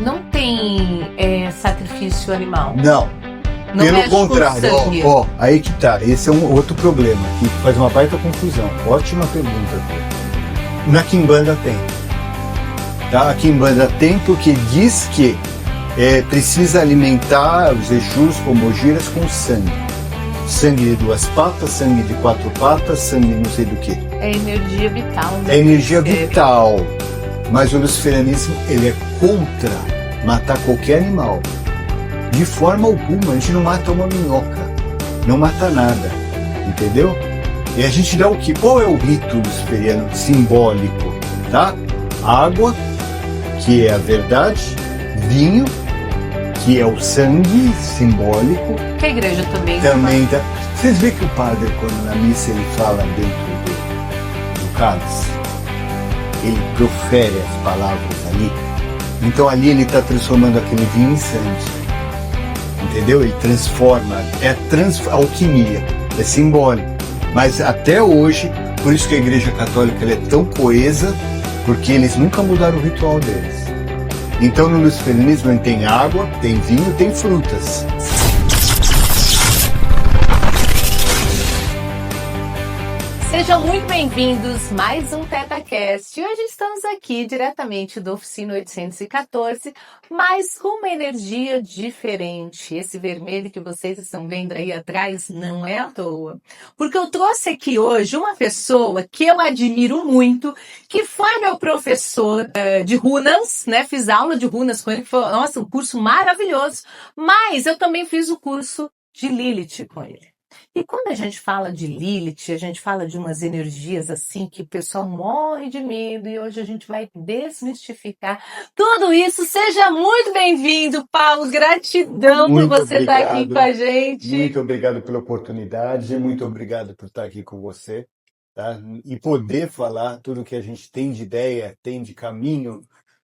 não tem sacrifício animal. Não. Não Pelo mexe com contrário, sangue. aí que tá. Esse é um outro problema que faz uma baita confusão. Ótima pergunta. Na Quimbanda tem. Tá? A Quimbanda tem porque diz que precisa alimentar os Exus, Pombogiras, com sangue. Sangue de 2 patas, sangue de 4 patas, sangue não sei do que. É energia vital. Né? É energia vital. Mas o luciferianismo, ele é contra matar qualquer animal. De forma alguma, a gente não mata uma minhoca, não mata nada, entendeu? E a gente dá o quê? Qual é o rito luciferiano simbólico? Tá? Água, que é a verdade, vinho, que é o sangue simbólico. Que a igreja também dá. Vocês veem que o padre, quando na missa ele fala dentro do cálice, ele profere as palavras ali. Então ali ele está transformando aquele vinho em sangue. Entendeu? E transforma, alquimia, é simbólico. Mas até hoje, por isso que a Igreja Católica ela é tão coesa, porque eles nunca mudaram o ritual deles. Então no luciferianismo tem água, tem vinho, tem frutas. Sejam muito bem-vindos, mais um TetaCast. Hoje estamos aqui diretamente da Oficina 814, mas com uma energia diferente. Esse vermelho que vocês estão vendo aí atrás não é à toa. Porque eu trouxe aqui hoje uma pessoa que eu admiro muito, que foi meu professor de runas, né? Fiz aula de runas com ele, foi, nossa, um curso maravilhoso. Mas eu também fiz o curso de Lilith com ele. E quando a gente fala de Lilith, a gente fala de umas energias assim que o pessoal morre de medo e hoje a gente vai desmistificar tudo isso. Seja muito bem-vindo, Paulo. Gratidão por você estar aqui com a gente. Muito obrigado pela oportunidade, muito obrigado por estar aqui com você, tá? E poder falar tudo que a gente tem de ideia, tem de caminho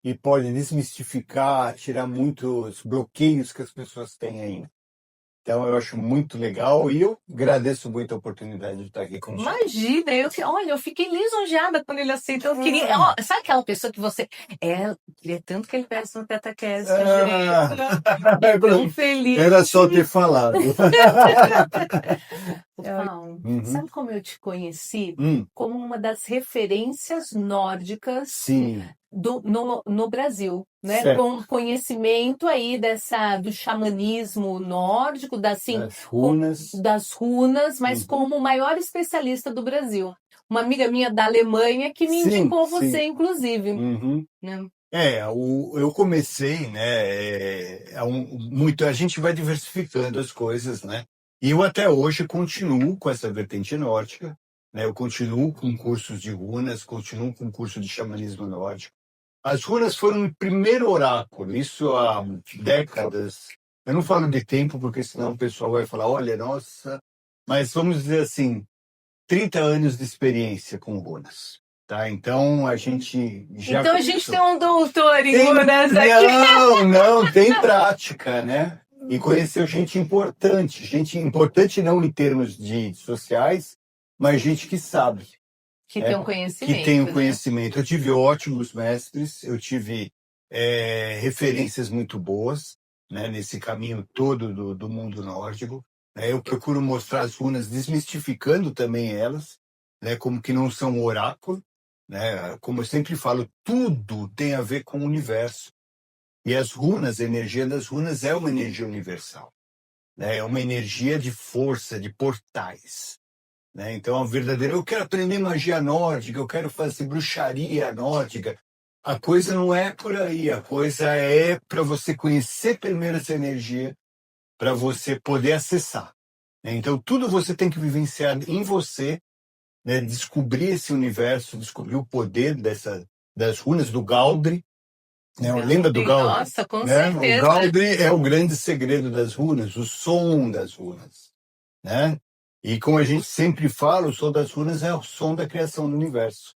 e pode desmistificar, tirar muitos bloqueios que as pessoas têm ainda. Então, eu acho muito legal e eu agradeço muito a oportunidade de estar aqui com você. Imagina, eu fiquei lisonjeada quando ele aceitou. Eu queria, sabe aquela pessoa que você... queria tanto que ele peça no TetaCast, gente. Tão feliz. Era só ter falado. Sabe como eu te conheci? Como uma das referências nórdicas. Sim. No Brasil, né? Certo. Com conhecimento aí do xamanismo nórdico, das runas, mas como o maior especialista do Brasil. Uma amiga minha da Alemanha que me indicou você, inclusive. Né? Eu comecei, né? A gente vai diversificando as coisas, né? E eu até hoje continuo com essa vertente nórdica, né? Eu continuo com cursos de runas, continuo com curso de xamanismo nórdico. As runas foram o primeiro oráculo, isso há décadas. Eu não falo de tempo, porque senão o pessoal vai falar, olha, nossa... Mas vamos dizer assim, 30 anos de experiência com runas, tá? Então, a gente já... Então, a gente tem um doutor em runas aqui. Não, tem prática, né? E conheceu gente importante não em termos de sociais, mas gente que sabe. Que tem um conhecimento. Que tem um conhecimento. Eu tive ótimos mestres, eu tive referências muito boas, né, nesse caminho todo do mundo nórdico. Eu procuro mostrar as runas, desmistificando também elas, né, como que não são um oráculo. Né, como eu sempre falo, tudo tem a ver com o universo. E as runas, a energia das runas é uma energia universal. Né, é uma energia de força, de portais. Né? Então, eu quero aprender magia nórdica, eu quero fazer bruxaria nórdica. A coisa não é por aí, a coisa é para você conhecer primeiro essa energia, para você poder acessar. Né? Então, tudo você tem que vivenciar em você, né? Descobrir esse universo, descobrir o poder das runas, do Galdri. Né? Lembra do Galdri? Nossa, com né? certeza. O Galdri é o grande segredo das runas, o som das runas. Né? E como a gente sempre fala, o som das runas é o som da criação do universo.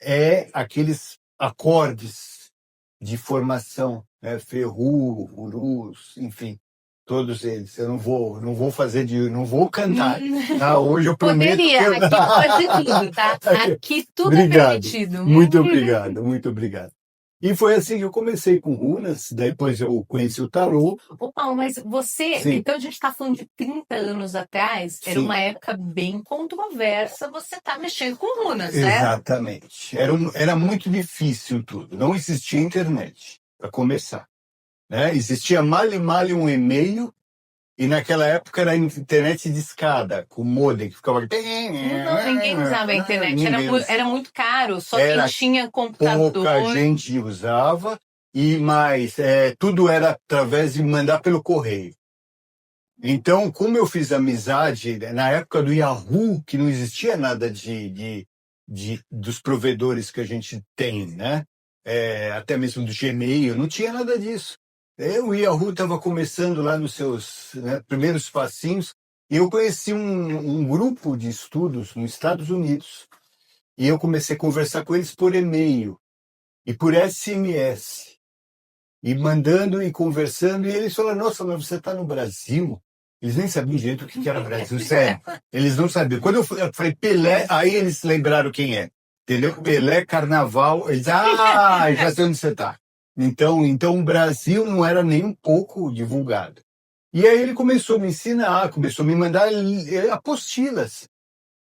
É aqueles acordes de formação, né? Ferru, urus, enfim, todos eles. Eu não vou fazer não vou cantar. Tá? Hoje eu prometo. Poderia, aqui pode tudo, tá? Aqui tudo obrigado. é permitido. Muito obrigado, muito obrigado. E foi assim que eu comecei com runas, depois eu conheci o tarô. Ô, Paulo, mas você, Sim, então a gente está falando de 30 anos atrás, era sim, uma época bem controversa, você tá mexendo com runas, né? exatamente. Era muito difícil tudo. Não existia internet, para começar, né? Existia mal e mal um e-mail, e naquela época era a internet de escada, com modem, que ficava... Não, ninguém usava a internet, Ninguém era muito caro, só quem era tinha pouca computador. gente usava, e mais, tudo era através de mandar pelo correio. Então, como eu fiz amizade, né, na época do Yahoo, que não existia nada dos provedores que a gente tem, né? Até mesmo do Gmail, não tinha nada disso. O Yahoo estava começando lá nos seus, né, primeiros passinhos, e eu conheci um grupo de estudos nos Estados Unidos, e eu comecei a conversar com eles por e-mail e por SMS, e mandando e conversando, e eles falaram, nossa, mas você está no Brasil? Eles nem sabiam direito o que era Brasil, sério. Eles não sabiam. Quando eu falei Pelé, aí eles lembraram quem é. Entendeu? Pelé, Carnaval, eles, já sei onde você está. Então o Brasil não era nem um pouco divulgado. E aí ele começou a me ensinar, começou a me mandar apostilas.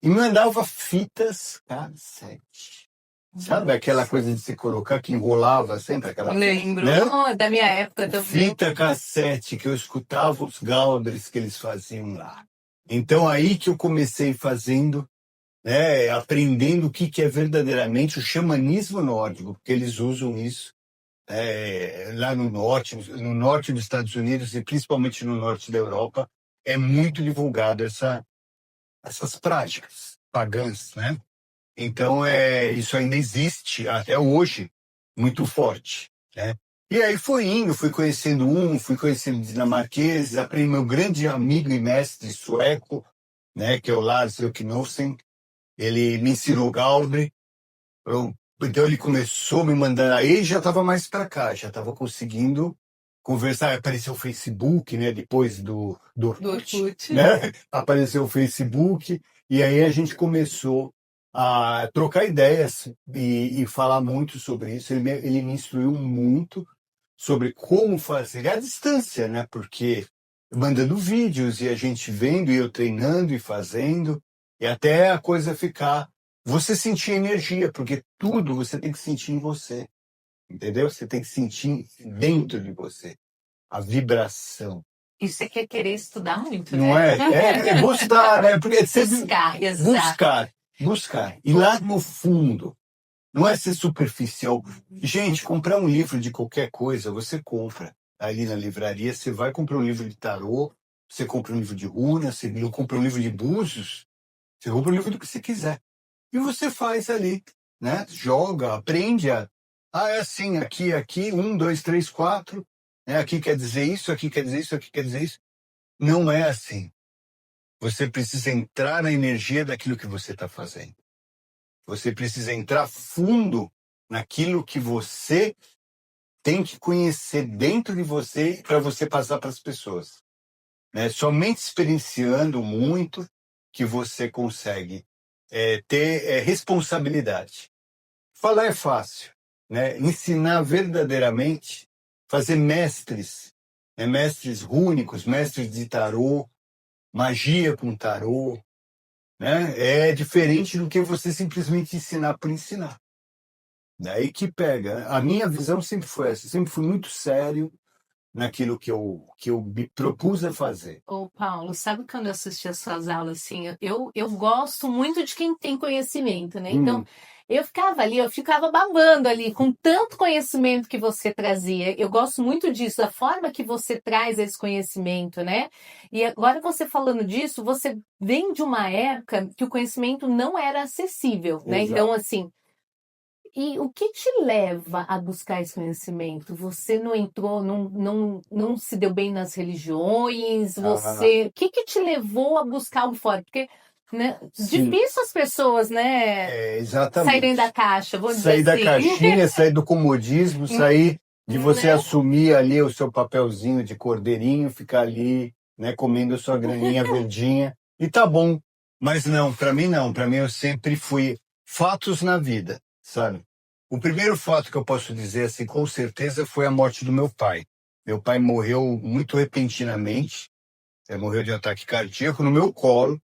E me mandava fitas cassete. Sabe aquela coisa de se colocar que enrolava sempre aquela, Lembro, né? da minha época também. Fita cassete que eu escutava os galdres que eles faziam lá. Então aí que eu comecei fazendo, né, aprendendo o que é verdadeiramente o xamanismo nórdico, porque eles usam isso lá no norte dos Estados Unidos e principalmente no norte da Europa, é muito divulgado essas práticas pagãs, né? Então, isso ainda existe até hoje, muito forte, né? E aí fui conhecendo fui conhecendo dinamarqueses, aprendi meu grande amigo e mestre sueco, né, que é o Lars Knudsen, ele me ensinou Galdri, então ele começou a me mandar, aí já estava mais para cá, já estava conseguindo conversar, apareceu o Facebook, né, depois do Do Orkut, Orkut. né, apareceu o Facebook, e aí a gente começou a trocar ideias e falar muito sobre isso, ele me instruiu muito sobre como fazer à distância, né, porque mandando vídeos e a gente vendo e eu treinando e fazendo, e até a coisa ficar, você sentir energia, porque tudo você tem que sentir em você, entendeu? Você tem que sentir dentro de você a vibração. Isso é que é querer estudar muito, Não né? é gostar, né? Porque você Buscar, exato. buscar. E lá no fundo, não é ser superficial. Gente, comprar um livro de qualquer coisa, você compra. Ali na livraria, você vai comprar um livro de tarô, você compra um livro de runas, você compra um livro de búzios, você compra um livro do que você quiser. E você faz ali, né? Joga, aprende é assim, aqui, 1, 2, 3, 4, né? Aqui quer dizer isso, aqui quer dizer isso, aqui quer dizer isso. Não é assim. Você precisa entrar na energia daquilo que você está fazendo. Você precisa entrar fundo naquilo que você tem que conhecer dentro de você para você passar para as pessoas, né? Somente experienciando muito que você consegue ter responsabilidade. Falar é fácil, né? Ensinar verdadeiramente, fazer mestres, né? Mestres rúnicos, mestres de tarô, magia com tarô, né? É diferente do que você simplesmente ensinar por ensinar. Daí que pega. A minha visão sempre foi essa. Sempre fui muito sério naquilo que eu me propus a fazer. Ô, Paulo, sabe quando eu assisti as suas aulas, assim, eu gosto muito de quem tem conhecimento, né? Então, eu ficava ali, eu ficava babando ali, com tanto conhecimento que você trazia. Eu gosto muito disso, da forma que você traz esse conhecimento, né? E agora você falando disso, você vem de uma época que o conhecimento não era acessível, né? Exato. Então, assim, e o que te leva a buscar esse conhecimento? Você não entrou, não se deu bem nas religiões? O que te levou a buscar o fora? Porque, né, Sim. difícil as pessoas, né, Exatamente. saírem da caixa, vou Sair dizer da assim. caixinha, sair do comodismo, sair de você Né? assumir ali o seu papelzinho de cordeirinho, ficar ali, né, comendo a sua graninha verdinha. E tá bom. Mas não, para mim não. Para mim eu sempre fui fatos na vida, sabe? O primeiro fato que eu posso dizer, assim, com certeza, foi a morte do meu pai. Meu pai morreu muito repentinamente, morreu de ataque cardíaco no meu colo.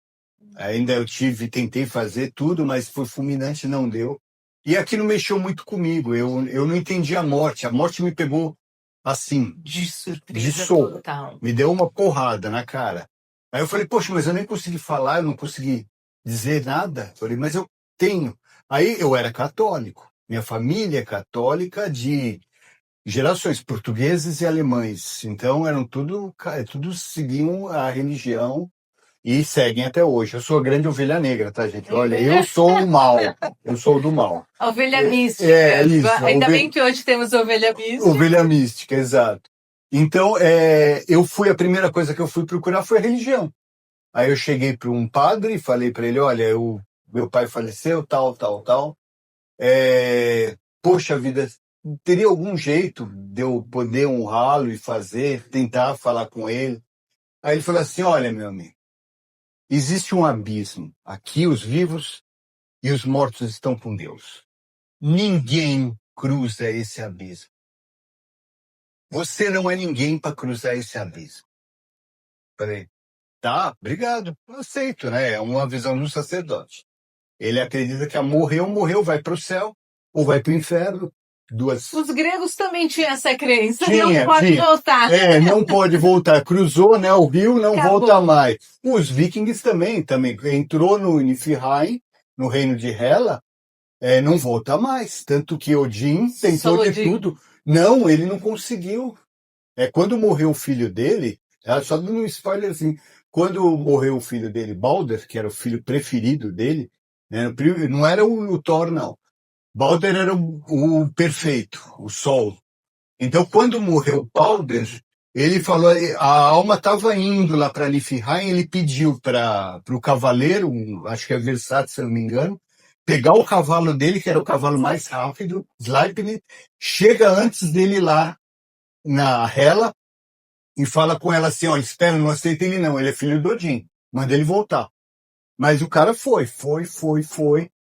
Ainda tentei fazer tudo, mas foi fulminante, não deu. E aquilo mexeu muito comigo. Eu não entendi a morte. A morte me pegou assim, De de surpresa soco. total. Me deu uma porrada na cara. Aí eu falei, poxa, mas eu nem consegui falar, eu não consegui dizer nada. Eu falei, mas eu tenho. Aí eu era católico. Minha família é católica de gerações, portugueses e alemães. Então eram tudo seguiam a religião e seguem até hoje. Eu sou a grande ovelha negra, tá, gente? Olha, eu sou o mal. Eu sou o do mal. A ovelha mística. Isso. Ainda bem que hoje temos ovelha mística. Ovelha mística, exato. Então, a primeira coisa que eu fui procurar foi a religião. Aí eu cheguei para um padre e falei para ele, olha, meu pai faleceu, tal, tal, tal. Poxa vida, teria algum jeito de eu poder honrá-lo e tentar falar com ele? Aí ele falou assim, olha, meu amigo, existe um abismo. Aqui os vivos e os mortos estão com Deus. Ninguém cruza esse abismo. Você não é ninguém para cruzar esse abismo. Falei, tá, obrigado, eu aceito, né? É uma visão do sacerdote. Ele acredita que morreu, vai para o céu ou vai para o inferno. Os gregos também tinham essa crença, Tinha. não pode voltar. Não pode voltar. Cruzou, né, o rio, não Acabou. volta mais. Os vikings também. Entrou no Niflheim, no reino de Hela, não volta mais. Tanto que Odin tentou Só de Odin. tudo. Não, ele não conseguiu. Quando morreu o filho dele, só dando um spoiler assim, quando morreu o filho dele, Balder, que era o filho preferido dele, né, não era o Thor, não. Balder era o perfeito, o sol. Então, quando morreu Balder, ele falou, a alma estava indo lá para Niflheim, ele pediu para o cavaleiro, acho que é Versace, se eu não me engano, pegar o cavalo dele, que era o cavalo mais rápido, Sleipnir, chega antes dele lá na Hela e fala com ela assim, ó, espera, não aceita ele não, ele é filho do Odin, manda ele voltar. Mas o cara foi.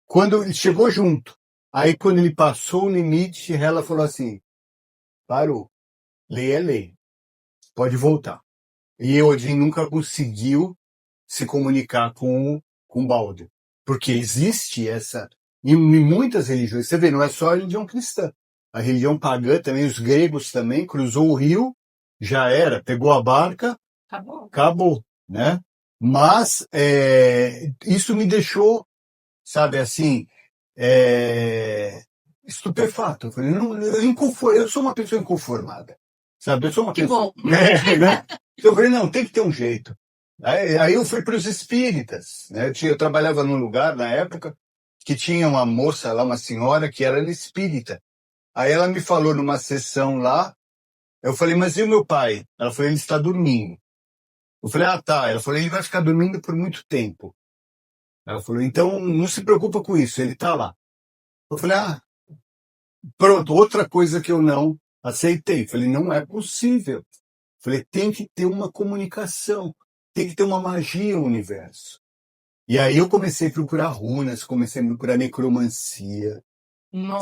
Quando ele chegou junto, aí quando ele passou o limite, ela falou assim, parou, lei é lei, pode voltar. E Odin nunca conseguiu se comunicar com Balder, porque existe em muitas religiões, você vê, não é só a religião cristã, a religião pagã também, os gregos também, cruzou o rio, já era, pegou a barca, acabou, né? Mas isso me deixou, sabe, assim, estupefato. Eu falei, eu sou uma pessoa inconformada, sabe? Eu sou uma Que pessoa... bom. Né? Eu falei, não, tem que ter um jeito. Aí eu fui para os espíritas, né? Eu trabalhava num lugar, na época, que tinha uma moça lá, uma senhora, que era espírita. Aí ela me falou numa sessão lá, eu falei, mas e o meu pai? Ela falou, ele está dormindo. Eu falei, ah, tá. Ela falou, ele vai ficar dormindo por muito tempo. Ela falou, então não se preocupa com isso, ele tá lá. Eu falei, ah, pronto, outra coisa que eu não aceitei. Falei, não é possível. Falei, tem que ter uma comunicação, tem que ter uma magia no universo. E aí eu comecei a procurar runas, comecei a procurar necromancia,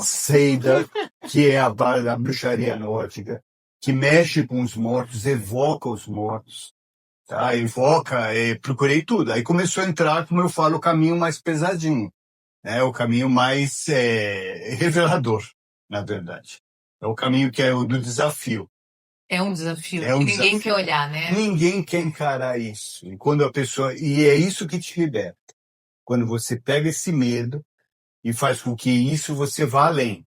Seida, que é a bruxaria nórdica, que mexe com os mortos, evoca os mortos. Tá, procurei tudo. Aí começou a entrar, como eu falo, o caminho mais pesadinho, né? O caminho mais revelador, na verdade. É o caminho que é o do desafio. É um desafio. É um Ninguém desafio. quer olhar, né? Ninguém quer encarar isso. E é isso que te liberta. Quando você pega esse medo e faz com que isso você vá além.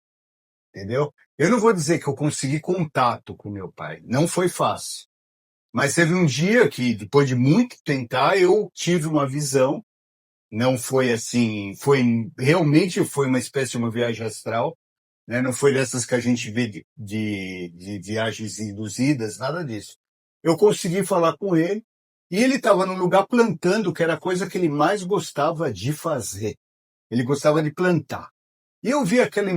Entendeu? Eu não vou dizer que eu consegui contato com meu pai. Não foi fácil. Mas teve um dia que, depois de muito tentar, eu tive uma visão. Não foi assim, realmente foi uma espécie de uma viagem astral, né? Não foi dessas que a gente vê de viagens induzidas, nada disso. Eu consegui falar com ele e ele estava num lugar plantando, que era a coisa que ele mais gostava de fazer. Ele gostava de plantar. E eu vi aquele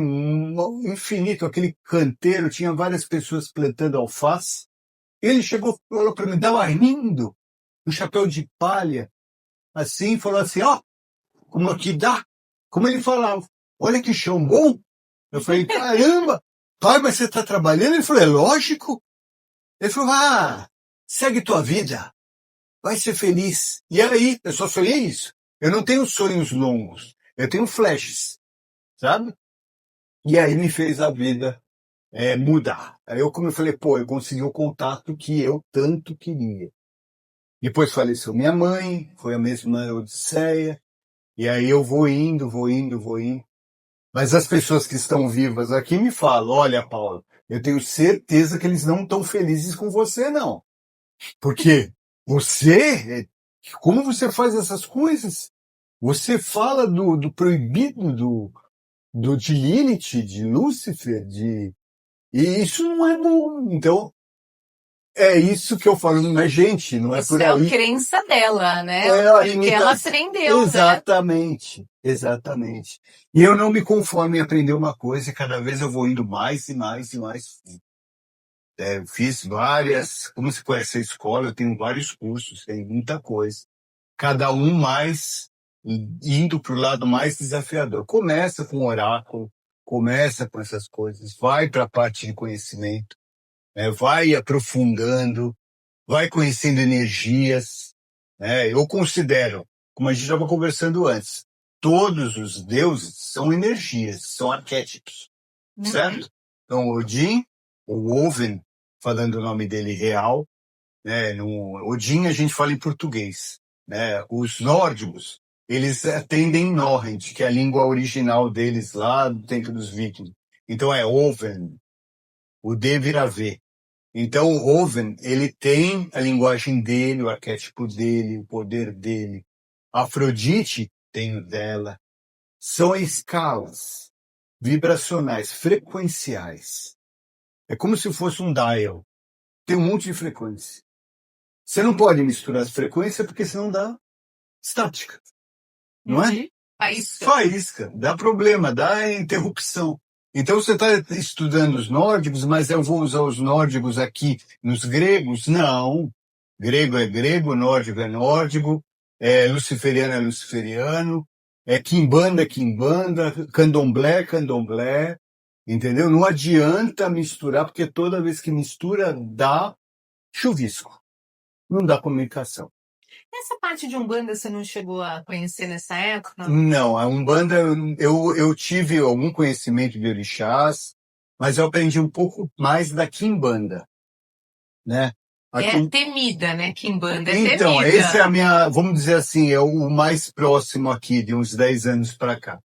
infinito, aquele canteiro, tinha várias pessoas plantando alface. Ele chegou, falou para mim, estava rindo, um chapéu de palha, assim, falou assim, ó, como que dá? Como ele falava, olha que chão bom, Eu falei, caramba, pai, mas você está trabalhando? Ele falou, é lógico. Ele falou, segue tua vida, vai ser feliz. E aí, eu só sonhei isso. Eu não tenho sonhos longos, eu tenho flashes, sabe? E aí me fez a vida mudar. Aí eu, como eu falei, eu consegui o contato que eu tanto queria. Depois faleceu minha mãe, foi a mesma odisseia. E aí eu vou indo. Mas as pessoas que estão vivas aqui me falam, olha, Paulo, eu tenho certeza que eles não estão felizes com você, não. Porque como você faz essas coisas? Você fala do proibido, de Lilith, de Lúcifer, e isso não é bom. Então, é isso que eu falo, não é gente, não é Isso por é a aí. crença dela, né? É a Porque ela imitação. aprendeu, né? Exatamente. E eu não me conformo em aprender uma coisa, e cada vez eu vou indo mais e mais e mais. Fiz várias, como se conhece a escola, eu tenho vários cursos, tem muita coisa. Cada um mais indo para o lado mais desafiador. Começa com oráculo, começa com essas coisas, vai para a parte de conhecimento, vai aprofundando, vai conhecendo energias. Eu considero, como a gente estava conversando antes, todos os deuses são energias, são arquétipos, certo? Então, Odin, ou Oven, falando o nome dele real, no Odin a gente fala em português. Os nórdicos, eles atendem Norrønt, que é a língua original deles lá do tempo dos vikings. Então é Oven, o D vira V. Então o Oven, ele tem a linguagem dele, o arquétipo dele, o poder dele. Afrodite tem o dela. São escalas vibracionais, frequenciais. É como se fosse um dial. Tem um monte de frequência. Você não pode misturar as frequências porque senão dá estática. Não é? Faísca. Faísca. Dá problema, dá interrupção. Então você está estudando os nórdicos, mas eu vou usar os nórdicos aqui nos gregos? Não. Grego é grego, nórdico é nórdico, luciferiano é luciferiano, quimbanda é quimbanda, candomblé é candomblé. Entendeu? Não adianta misturar, porque toda vez que mistura dá chuvisco. Não dá comunicação. Essa parte de Umbanda você não chegou a conhecer nessa época? Não, a Umbanda, eu tive algum conhecimento de orixás, mas eu aprendi um pouco mais da Quimbanda, né? É temida, né? Quimbanda é Então, temida. esse é a minha, vamos dizer assim, é o mais próximo aqui, de uns 10 anos para cá,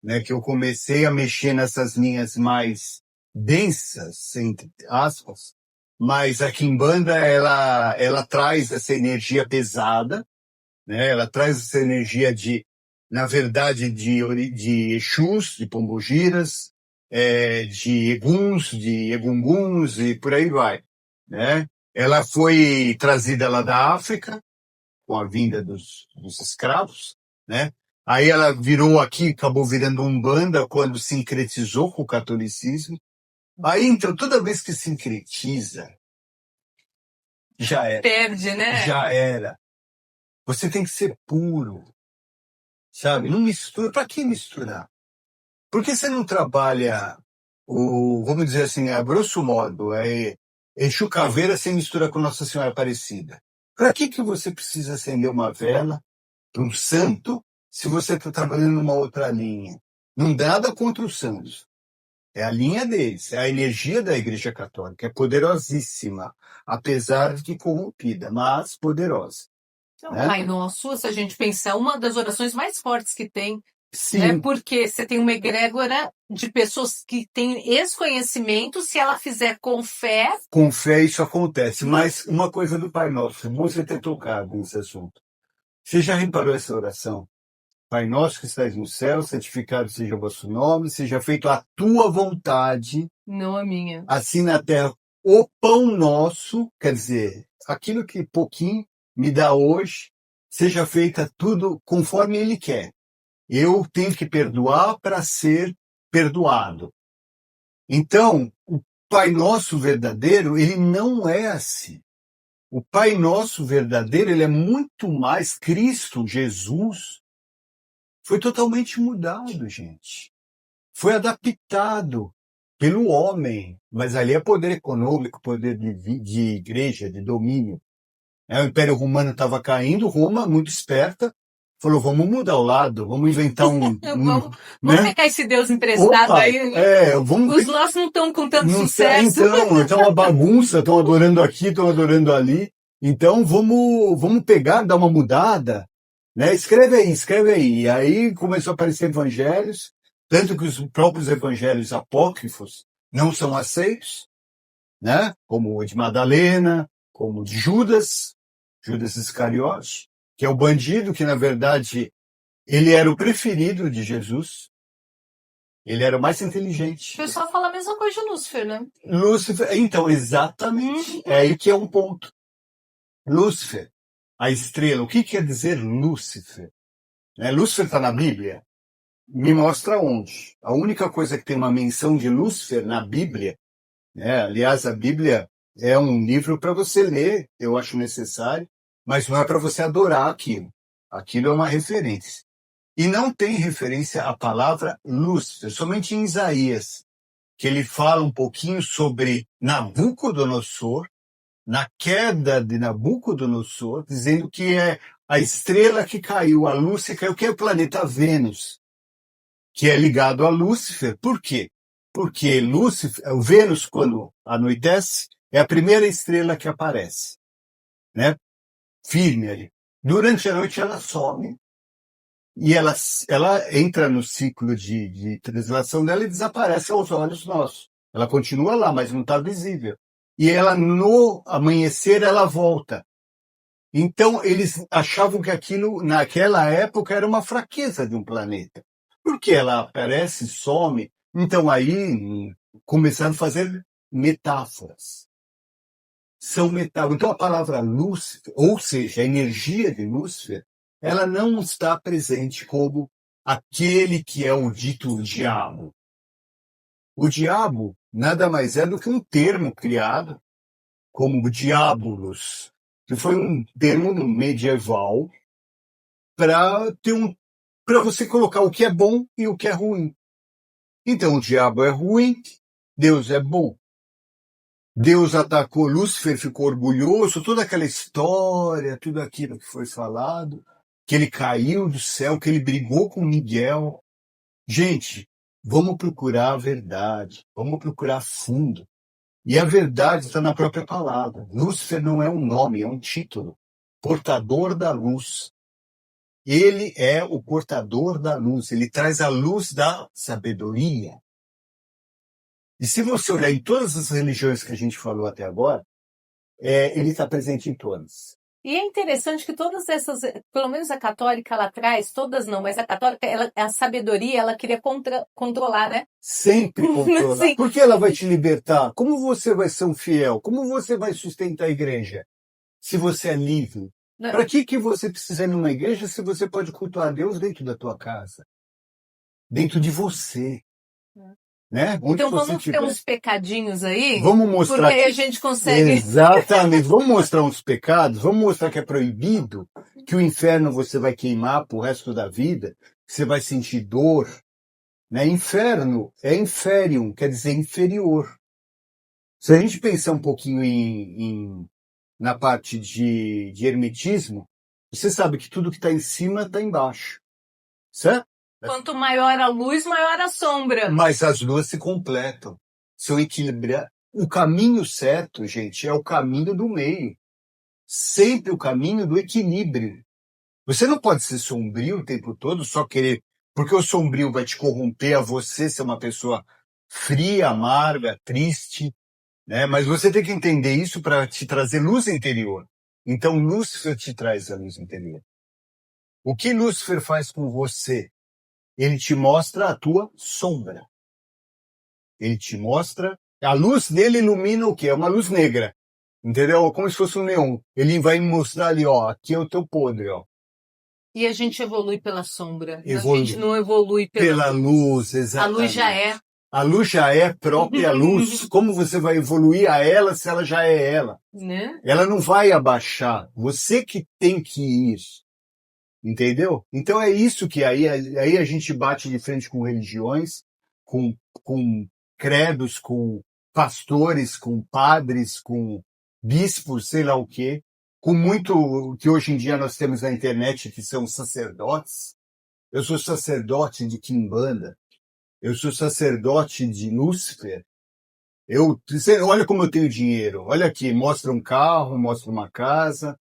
né? Que eu comecei a mexer nessas linhas mais densas, entre aspas, mas a Quimbanda, ela traz essa energia pesada, né? Ela traz essa energia na verdade, de Exus, de Pombogiras, de Eguns, de Egunguns e por aí vai, né? Ela foi trazida lá da África, com a vinda dos escravos, né? Aí ela virou aqui, acabou virando Umbanda quando sincretizou com o catolicismo. Aí, então, toda vez que sincretiza, já era. Perde, né? Já era. Você tem que ser puro, sabe? Não mistura. Para que misturar? Por que você não trabalha vamos dizer assim, a grosso modo, Exu Caveira sem mistura com Nossa Senhora Aparecida? Para que você precisa acender uma vela para um santo se você está trabalhando numa outra linha? Não dá nada contra os santos. É a linha deles, é a energia da Igreja Católica, é poderosíssima, apesar de corrompida, mas poderosa. Então, né? Pai Nosso, se a gente pensar, uma das orações mais fortes que tem, Sim, né? Porque você tem uma egrégora de pessoas que têm esse conhecimento, se ela fizer com fé, com fé isso acontece. Mas uma coisa do Pai Nosso, é bom você ter tocado nesse assunto. Você já reparou essa oração? Pai Nosso que estás no céu, santificado seja o vosso nome, seja feito a tua vontade, não a minha. assim na terra. O pão nosso, quer dizer, aquilo que pouquinho me dá hoje, seja feita tudo conforme Ele quer. Eu tenho que perdoar para ser perdoado. Então, o Pai Nosso verdadeiro, ele não é assim. O Pai Nosso verdadeiro, ele é muito mais Cristo, Jesus. Foi totalmente mudado, gente. foi adaptado pelo homem, mas ali é poder econômico, poder de igreja, de domínio. O Império Romano estava caindo, Roma, muito esperta, falou, vamos mudar o lado, vamos inventar Vamos né? pegar esse Deus emprestado Opa, aí, né? vamos... Os nossos não estão com tanto Não sei, sucesso. então uma bagunça, estão adorando aqui, estão adorando ali. Então vamos pegar, dar uma mudada, né? Escreve aí. E aí começou a aparecer evangelhos, tanto que os próprios evangelhos apócrifos não são aceitos, né? Como o de Madalena, como o de Judas Iscariote, que é o bandido que, na verdade, ele era o preferido de Jesus. Ele era o mais O inteligente. pessoal fala a mesma coisa de Lúcifer, né? Lúcifer, então, exatamente. É aí que é um ponto. Lúcifer, a estrela. O que quer dizer Lúcifer? Lúcifer está na Bíblia? Me mostra onde. A única coisa que tem uma menção de Lúcifer na Bíblia, aliás, a Bíblia é um livro para você ler, eu acho necessário, mas não é para você adorar aquilo. Aquilo é uma referência. E não tem referência à palavra Lúcifer, somente em Isaías, que ele fala um pouquinho sobre Nabucodonosor, na queda de Nabucodonosor, dizendo que é a estrela que caiu, a luz que caiu, que é o planeta Vênus, que é ligado a Lúcifer. Por quê? Porque Lúcifer, o Vênus, quando anoitece, é a primeira estrela que aparece, né? Firme ali. Durante a noite ela some, e ela entra no ciclo de translação dela e desaparece aos olhos nossos. Ela continua lá, mas não está visível. E ela, no amanhecer, ela volta. Então, eles achavam que aquilo, naquela época, era uma fraqueza de um planeta. Porque ela aparece, some. Então, aí, começaram a fazer metáforas. São metáforas. Então, a palavra Lúcifer, ou seja, a energia de Lúcifer, ela não está presente como aquele que é o dito diabo. O diabo nada mais é do que um termo criado como diabolos, que foi um termo medieval para você colocar o que é bom e o que é ruim. Então o diabo é ruim, Deus é bom. Deus atacou Lúcifer, ficou orgulhoso, toda aquela história, tudo aquilo que foi falado, que ele caiu do céu, que ele brigou com Miguel. Gente, vamos procurar a verdade, vamos procurar fundo. E a verdade está na própria palavra. Lúcifer não é um nome, é um título. Portador da luz. Ele é o portador da luz, ele traz a luz da sabedoria. E se você olhar em todas as religiões que a gente falou até agora, ele está presente em todas. E é interessante que todas essas, pelo menos a católica, ela traz, todas não, mas a católica, a sabedoria, ela queria controlar, né? Sempre controlar. Sim. Porque ela vai te libertar. Como você vai ser um fiel? Como você vai sustentar a igreja? Se você é livre. Para que você precisa ir numa igreja se você pode cultuar a Deus dentro da tua casa? Dentro de você. Né? Onde Então você vamos ter uns pecadinhos aí, vamos mostrar porque aí a gente consegue... Exatamente, vamos mostrar uns pecados, vamos mostrar que é proibido, que o inferno você vai queimar pro resto da vida, que você vai sentir dor. Né? Inferno é inferium, quer dizer inferior. Se a gente pensar um pouquinho na parte de hermetismo, você sabe que tudo que está em cima está embaixo. Certo? Quanto maior a luz, maior a sombra. Mas as duas se completam, são equilibradas. O caminho certo, gente, é o caminho do meio. Sempre o caminho do equilíbrio. Você não pode ser sombrio o tempo todo, só querer... Porque o sombrio vai te corromper a você ser uma pessoa fria, amarga, triste. Né? Mas você tem que entender isso para te trazer luz interior. Então, Lúcifer te traz a luz interior. O que Lúcifer faz com você? Ele te mostra a tua sombra. Ele te mostra... A luz dele ilumina o quê? É uma luz negra. Entendeu? Como se fosse um neon. Ele vai mostrar ali, ó, aqui é o teu podre, ó. E a gente evolui pela sombra. Evolui. A gente não evolui pela luz. Exatamente. A luz já é. A luz já é própria luz. Como você vai evoluir a ela se ela já é ela? Né? Ela não vai abaixar. Você que tem que ir. Entendeu? Então é isso que aí a gente bate de frente com religiões, com credos, com pastores, com padres, com bispos, sei lá o quê, com muito o que hoje em dia nós temos na internet, que são sacerdotes. Eu sou sacerdote de Quimbanda, eu sou sacerdote de Lúcifer. Olha como eu tenho dinheiro, olha aqui, mostra um carro, mostra uma casa,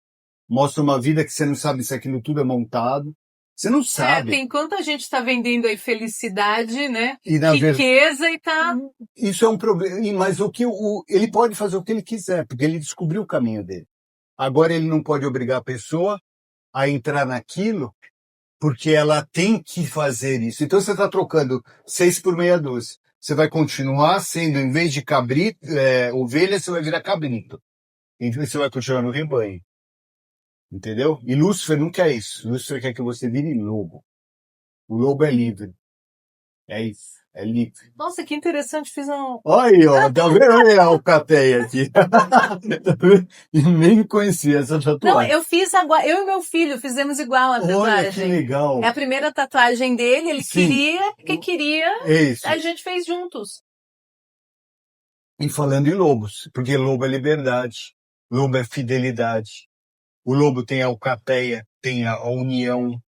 mostra uma vida que você não sabe se aquilo tudo é montado. Você não sabe. Tem quanta gente está vendendo aí felicidade, né? E, na Riqueza e tá... Isso é um problema, mas ele pode fazer o que ele quiser, porque ele descobriu o caminho dele. Agora ele não pode obrigar a pessoa a entrar naquilo, porque ela tem que fazer isso. Então você está trocando 6 por meia dúzia. Você vai continuar sendo, em vez de cabrito, ovelha, você vai virar cabrito. Então você vai continuar no rebanho. Entendeu? E Lúcifer não quer isso. Lúcifer quer que você vire lobo. O lobo é livre. É isso. É livre. Nossa, que interessante. Fiz um... Olha aí, ó. Tá vendo? Olha a alcateia aqui. Nem conhecia essa tatuagem. Não, eu fiz agora. Eu e meu filho fizemos igual a tatuagem. Olha, que legal. É a primeira tatuagem dele. Ele Sim. queria. É isso. A gente fez juntos. E falando em lobos, porque lobo é liberdade. Lobo é fidelidade. O lobo tem a alcateia, tem a união,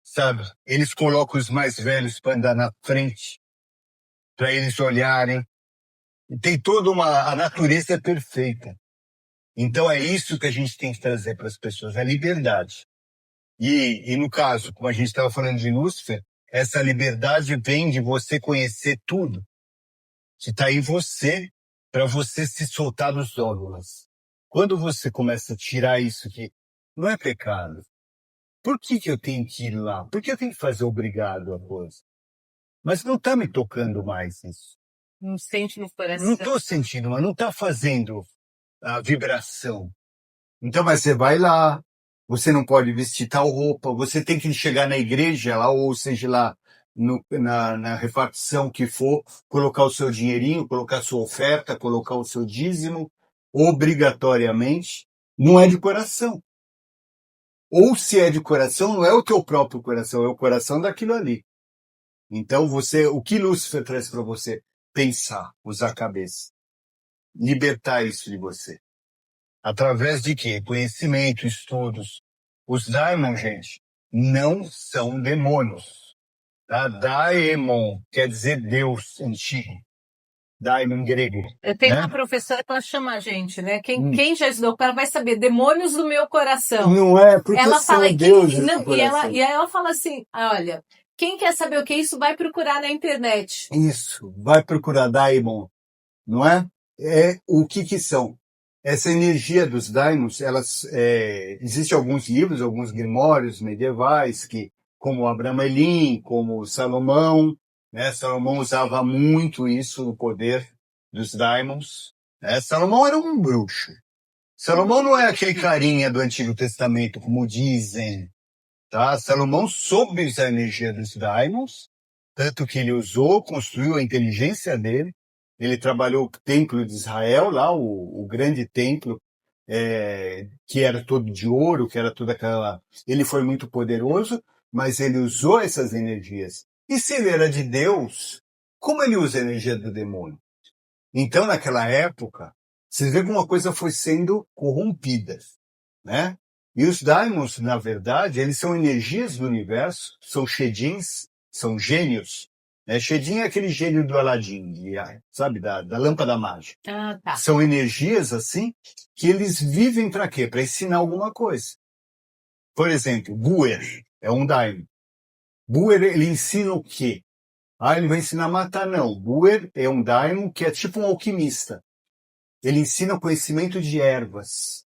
sabe? Eles colocam os mais velhos para andar na frente, para eles olharem. E tem toda a natureza é perfeita. Então é isso que a gente tem que trazer para as pessoas, a liberdade. E no caso, como a gente estava falando de Lúcifer, essa liberdade vem de você conhecer tudo que está em você, para você se soltar dos dogmas. Quando você começa a tirar isso que não é pecado, por que eu tenho que ir lá? Por que eu tenho que fazer obrigado a coisa? Mas não está me tocando mais isso. Não sente no coração. Não estou sentindo, mas não está fazendo a vibração. Então, mas você vai lá, você não pode vestir tal roupa, você tem que chegar na igreja lá, ou seja, lá na repartição que for, colocar o seu dinheirinho, colocar a sua oferta, colocar o seu dízimo, obrigatoriamente, não é de coração. Ou se é de coração, não é o teu próprio coração, é o coração daquilo ali. Então o que Lúcifer traz para você? Pensar, usar a cabeça. Libertar isso de você. Através de quê? Conhecimento, estudos. Os daimon, gente, não são demônios. Tá? Daemon quer dizer Deus antigo. Daimon em grego. Eu tenho né? uma professora que ela chama a gente, né? Quem já estudou com ela vai saber, demônios do meu coração. Não é, porque ela são fala deuses não, do coração. e ela fala assim, olha, quem quer saber o que é isso, vai procurar na internet. Isso, vai procurar Daimon, não é? O que são? Essa energia dos daimons, existem alguns livros, alguns grimórios medievais, como Abramelin, como Salomão, né? Salomão usava muito isso, o poder dos daimons. Né? Salomão era um bruxo. Salomão não é aquele carinha do Antigo Testamento, como dizem. Tá? Salomão soube usar a energia dos daimons, tanto que ele usou, construiu a inteligência dele. Ele trabalhou o templo de Israel, lá o grande templo, que era todo de ouro, que era toda aquela... Ele foi muito poderoso, mas ele usou essas energias. E se ele era de Deus, como ele usa a energia do demônio? Então, naquela época, vocês veem como a coisa foi sendo corrompida, né? E os daimons, na verdade, eles são energias do universo, são shedins, são gênios. Né? Shedin é aquele gênio do Aladim, sabe, da lâmpada mágica. Ah, tá. São energias, assim, que eles vivem para quê? Para ensinar alguma coisa. Por exemplo, Buer é um daimon. Buer, ele ensina o quê? Ele vai ensinar a matar, não. Buer é um daimon que é tipo um alquimista. Ele ensina o conhecimento de ervas.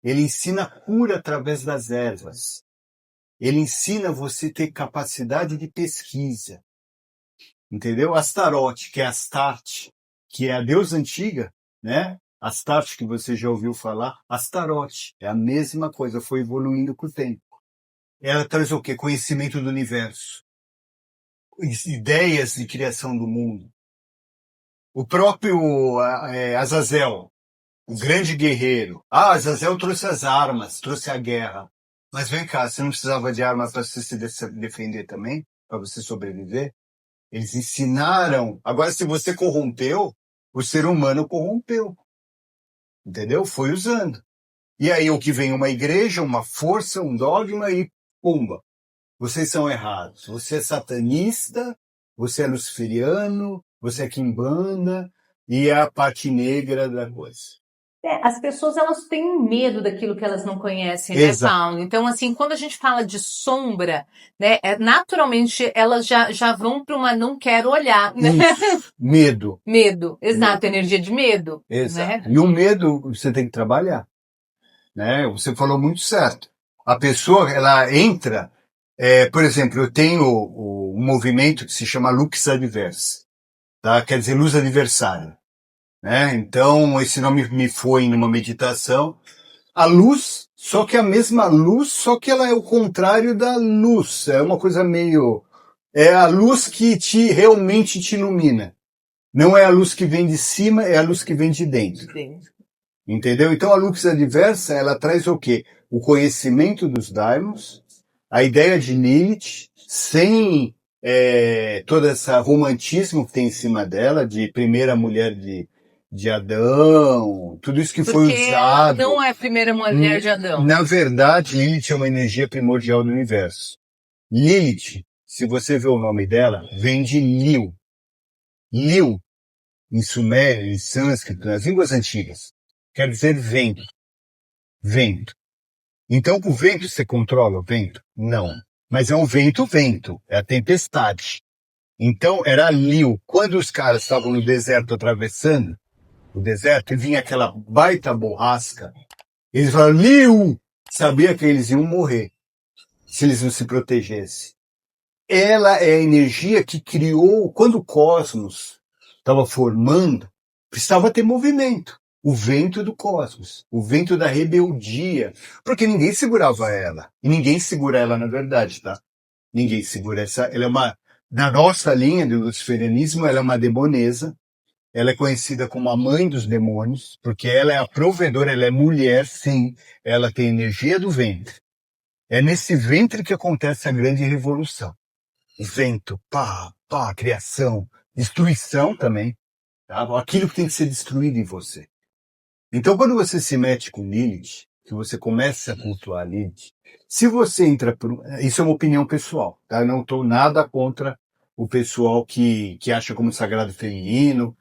Ele ensina a cura através das ervas. Ele ensina você a ter capacidade de pesquisa. Entendeu? Astarote, que é Astarte, que é a deusa antiga, né? Astarte, que você já ouviu falar. Astarote, é a mesma coisa, foi evoluindo com o tempo. Ela traz o quê? Conhecimento do universo. Ideias de criação do mundo. O próprio Azazel, o grande guerreiro. Azazel trouxe as armas, trouxe a guerra. Mas vem cá, você não precisava de armas para você se defender também? Para você sobreviver? Eles ensinaram. Agora, se você corrompeu, o ser humano corrompeu. Entendeu? Foi usando. E aí o que vem uma igreja, uma força, um dogma e pumba. Vocês são errados. Você é satanista, você é luciferiano, você é quimbanda e é a parte negra da coisa. As pessoas elas têm medo daquilo que elas não conhecem, né, Exato. Paulo? Então, assim, quando a gente fala de sombra, né, naturalmente elas já vão para uma não quero olhar, né? Isso. Medo. Medo, exato, energia de medo, Exato. né? E o medo você tem que trabalhar, né? Você falou muito certo. A pessoa, ela entra, por exemplo, eu tenho um movimento que se chama Lux Adversa, tá? Quer dizer, luz adversária, né? Então, esse nome me foi numa meditação. A luz, só que a mesma luz, só que ela é o contrário da luz. É uma coisa meio... É a luz que realmente te ilumina. Não é a luz que vem de cima, é a luz que vem de dentro. Entendeu? Então a Lux Adversa, ela traz o quê? O conhecimento dos daimons, a ideia de Lilith, sem todo esse romantismo que tem em cima dela, de primeira mulher de Adão, tudo isso que foi Porque usado. não é a primeira mulher de Adão. Na verdade, Lilith é uma energia primordial do universo. Lilith, se você vê o nome dela, vem de Liu. Liu, em sumério, em sânscrito, nas línguas antigas, quer dizer vento. Vento. Então, o vento, você controla o vento? Não. Mas é um vento, é a tempestade. Então, era Liu. Quando os caras estavam no deserto atravessando o deserto, e vinha aquela baita borrasca, eles falaram, Liu! Sabia que eles iam morrer se eles não se protegessem. Ela é a energia que criou, quando o cosmos estava formando, precisava ter movimento. O vento do cosmos, o vento da rebeldia, porque ninguém segurava ela. E ninguém segura ela na verdade, tá? Ninguém segura essa. Ela é uma, na nossa linha do luciferianismo, ela é uma demonesa. Ela é conhecida como a mãe dos demônios, porque ela é a provedora, ela é mulher, sim. Ela tem energia do ventre. É nesse ventre que acontece a grande revolução. Vento, criação, destruição também. Tá? Aquilo que tem que ser destruído em você. Então, quando você se mete com Lilith, que você começa a cultuar Lilith, se você entra por... Isso é uma opinião pessoal, tá? Eu não estou nada contra o pessoal que acha como sagrado feminino.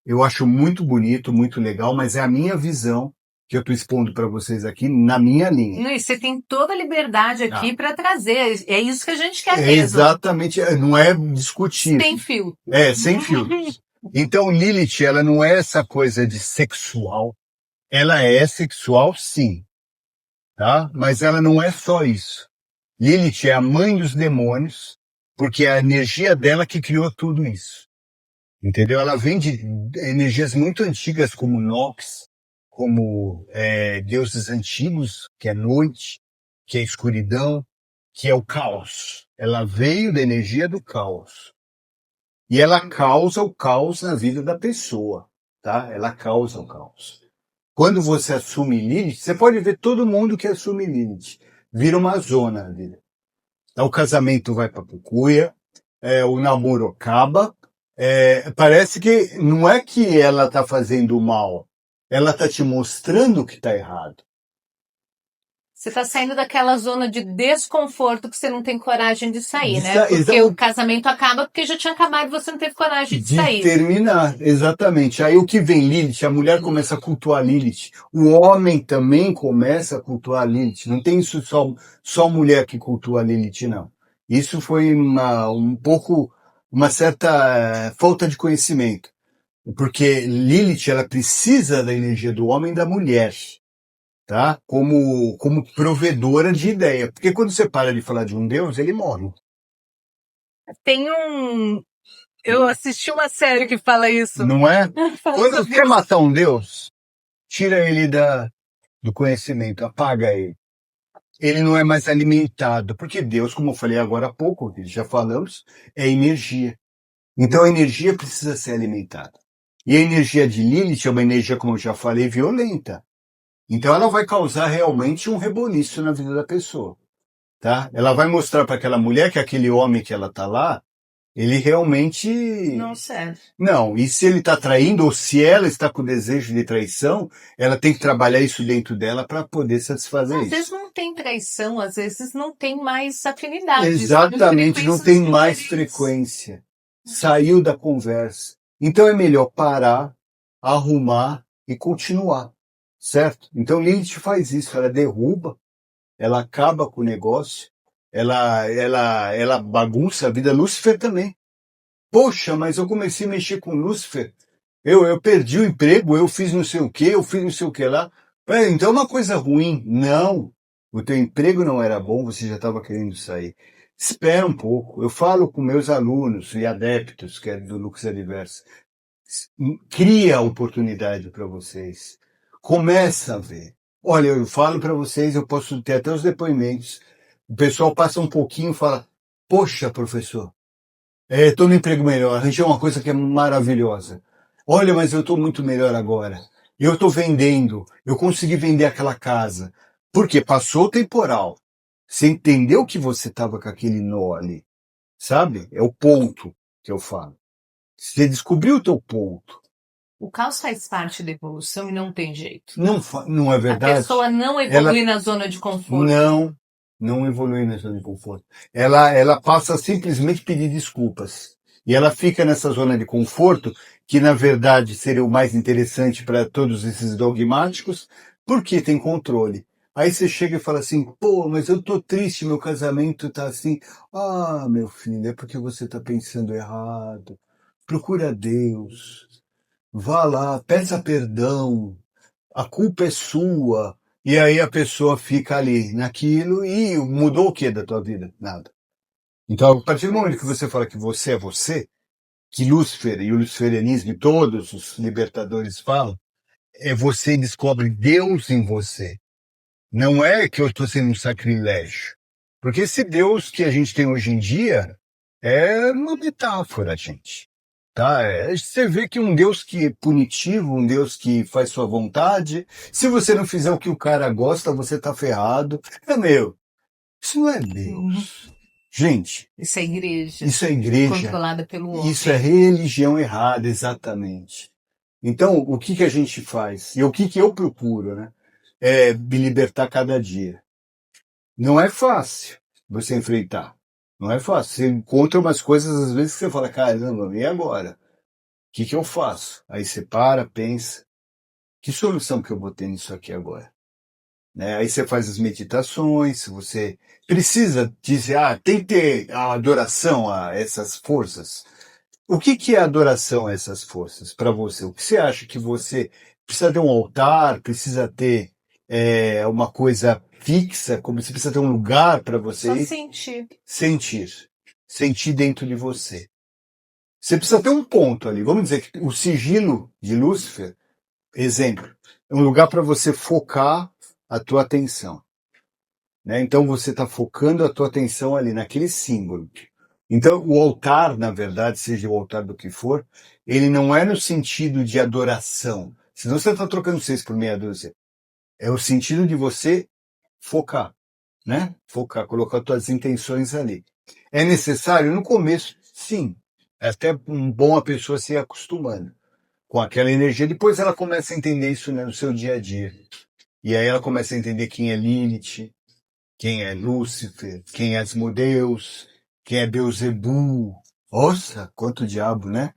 Eu acho muito bonito, muito legal, mas é a minha visão que eu estou expondo para vocês aqui na minha linha. Não, e você tem toda a liberdade aqui para trazer. É isso que a gente quer É mesmo. exatamente, não é discutir. Sem fio. Sem filtros. Então, Lilith, ela não é essa coisa de sexual. Ela é sexual, sim, tá? Mas ela não é só isso. Lilith é a mãe dos demônios, porque é a energia dela que criou tudo isso. Entendeu? Ela vem de energias muito antigas, como Nox, como deuses antigos, que é noite, que é escuridão, que é o caos. Ela veio da energia do caos. E ela causa o caos na vida da pessoa, tá? Ela causa o caos. Quando você assume Lilith, você pode ver todo mundo que assume Lilith. Vira uma zona ali. O casamento vai para cucuia, o namoro acaba. Parece que não é que ela está fazendo mal, ela está te mostrando que está errado. Você está saindo daquela zona de desconforto que você não tem coragem de sair, né? Porque o casamento acaba porque já tinha acabado e você não teve coragem de sair. De terminar, exatamente. Aí o que vem Lilith, a mulher começa a cultuar Lilith. O homem também começa a cultuar Lilith. Não tem isso só mulher que cultua Lilith, não. Isso foi uma certa falta de conhecimento. Porque Lilith, ela precisa da energia do homem e da mulher. Tá? Como provedora de ideia. Porque quando você para de falar de um Deus, ele morre. Eu assisti uma série que fala isso. Não é? Quando você quer matar um Deus, tira ele do conhecimento, apaga ele. Ele não é mais alimentado. Porque Deus, como eu falei agora há pouco, já falamos, é energia. Então a energia precisa ser alimentada. E a energia de Lilith é uma energia, como eu já falei, violenta. Então ela vai causar realmente um reboliço na vida da pessoa, tá? Ela vai mostrar para aquela mulher que aquele homem que ela tá lá Ele realmente Não serve. não. E se ele está traindo, ou se ela está com desejo de traição, ela tem que trabalhar isso dentro dela para poder satisfazer Às vezes isso. não tem traição, às vezes não tem mais afinidade, são Exatamente, não frequências tem mais diferentes. frequência. Saiu da conversa. Então é melhor parar, arrumar e continuar, certo? Então Lilith faz isso, ela derruba, ela acaba com o negócio, ela bagunça a vida. Lúcifer também. Poxa, mas eu comecei a mexer com Lúcifer. Eu perdi o emprego, eu fiz não sei o quê, eu fiz não sei o que lá. Então é uma coisa ruim. Não. O teu emprego não era bom, você já estava querendo sair. Espera um pouco. Eu falo com meus alunos e adeptos, que é do Lux Adverso. Cria oportunidade para vocês. Começa a ver. Olha, eu falo para vocês, eu posso ter até os depoimentos. O pessoal passa um pouquinho e fala, poxa, professor, estou no emprego melhor, arranjei uma coisa que é maravilhosa. Olha, mas eu estou muito melhor agora. Eu estou vendendo, eu consegui vender aquela casa. Porque passou o temporal. Você entendeu que você estava com aquele nó ali, sabe? É o ponto que eu falo. Você descobriu o teu ponto. O caos faz parte da evolução e não tem jeito. Não é A verdade? pessoa não evolui na zona de conforto. Não evolui na zona de conforto. Ela passa a simplesmente pedir desculpas. E ela fica nessa zona de conforto, que na verdade seria o mais interessante para todos esses dogmáticos, porque tem controle. Aí você chega e fala assim, pô, mas eu tô triste, meu casamento tá assim. Ah, meu filho, é porque você tá pensando errado. Procura Deus. Vá lá, peça perdão, a culpa é sua. E aí a pessoa fica ali naquilo e mudou o que da tua vida? Nada. Então, a partir do momento que você fala que você é você, que Lúcifer e o luciferianismo e todos os libertadores falam, é você descobre Deus em você. Não é que eu estou sendo um sacrilégio. Porque esse Deus que a gente tem hoje em dia é uma metáfora, gente. Tá? Você vê que um Deus que é punitivo, um Deus que faz sua vontade, se você não fizer o que o cara gosta, você tá ferrado. Isso não é Deus. Gente, Isso é igreja. isso é igreja. Controlada pelo homem. Isso é religião errada, exatamente. Então, o que que a gente faz? E o que que eu procuro, né? É me libertar cada dia. Não é fácil você enfrentar. Não é fácil. Você encontra umas coisas, às vezes, que você fala, caramba, e agora? O que que eu faço? Aí você para, pensa, que solução que eu vou ter nisso aqui agora? Né? Aí você faz as meditações, você precisa dizer, tem que ter a adoração a essas forças. O que que é adoração a essas forças para você? O que você acha que você precisa ter um altar, precisa ter uma coisa fixa, como você precisa ter um lugar para você Só ir? sentir. Sentir dentro de você. Você precisa ter um ponto ali. Vamos dizer que o sigilo de Lúcifer, exemplo, é um lugar para você focar a tua atenção. Né? Então você está focando a tua atenção ali naquele símbolo. Então o altar, na verdade, seja o altar do que for, ele não é no sentido de adoração. Senão você está trocando 6 por meia dúzia. É o sentido de você focar, né? Focar, colocar as tuas intenções ali. É necessário no começo, sim. É até bom a pessoa se ir acostumando com aquela energia. Depois ela começa a entender isso, né, no seu dia a dia. E aí ela começa a entender quem é Lilith, quem é Lúcifer, quem é Asmodeus, quem é Beelzebub. Nossa, quanto diabo, né?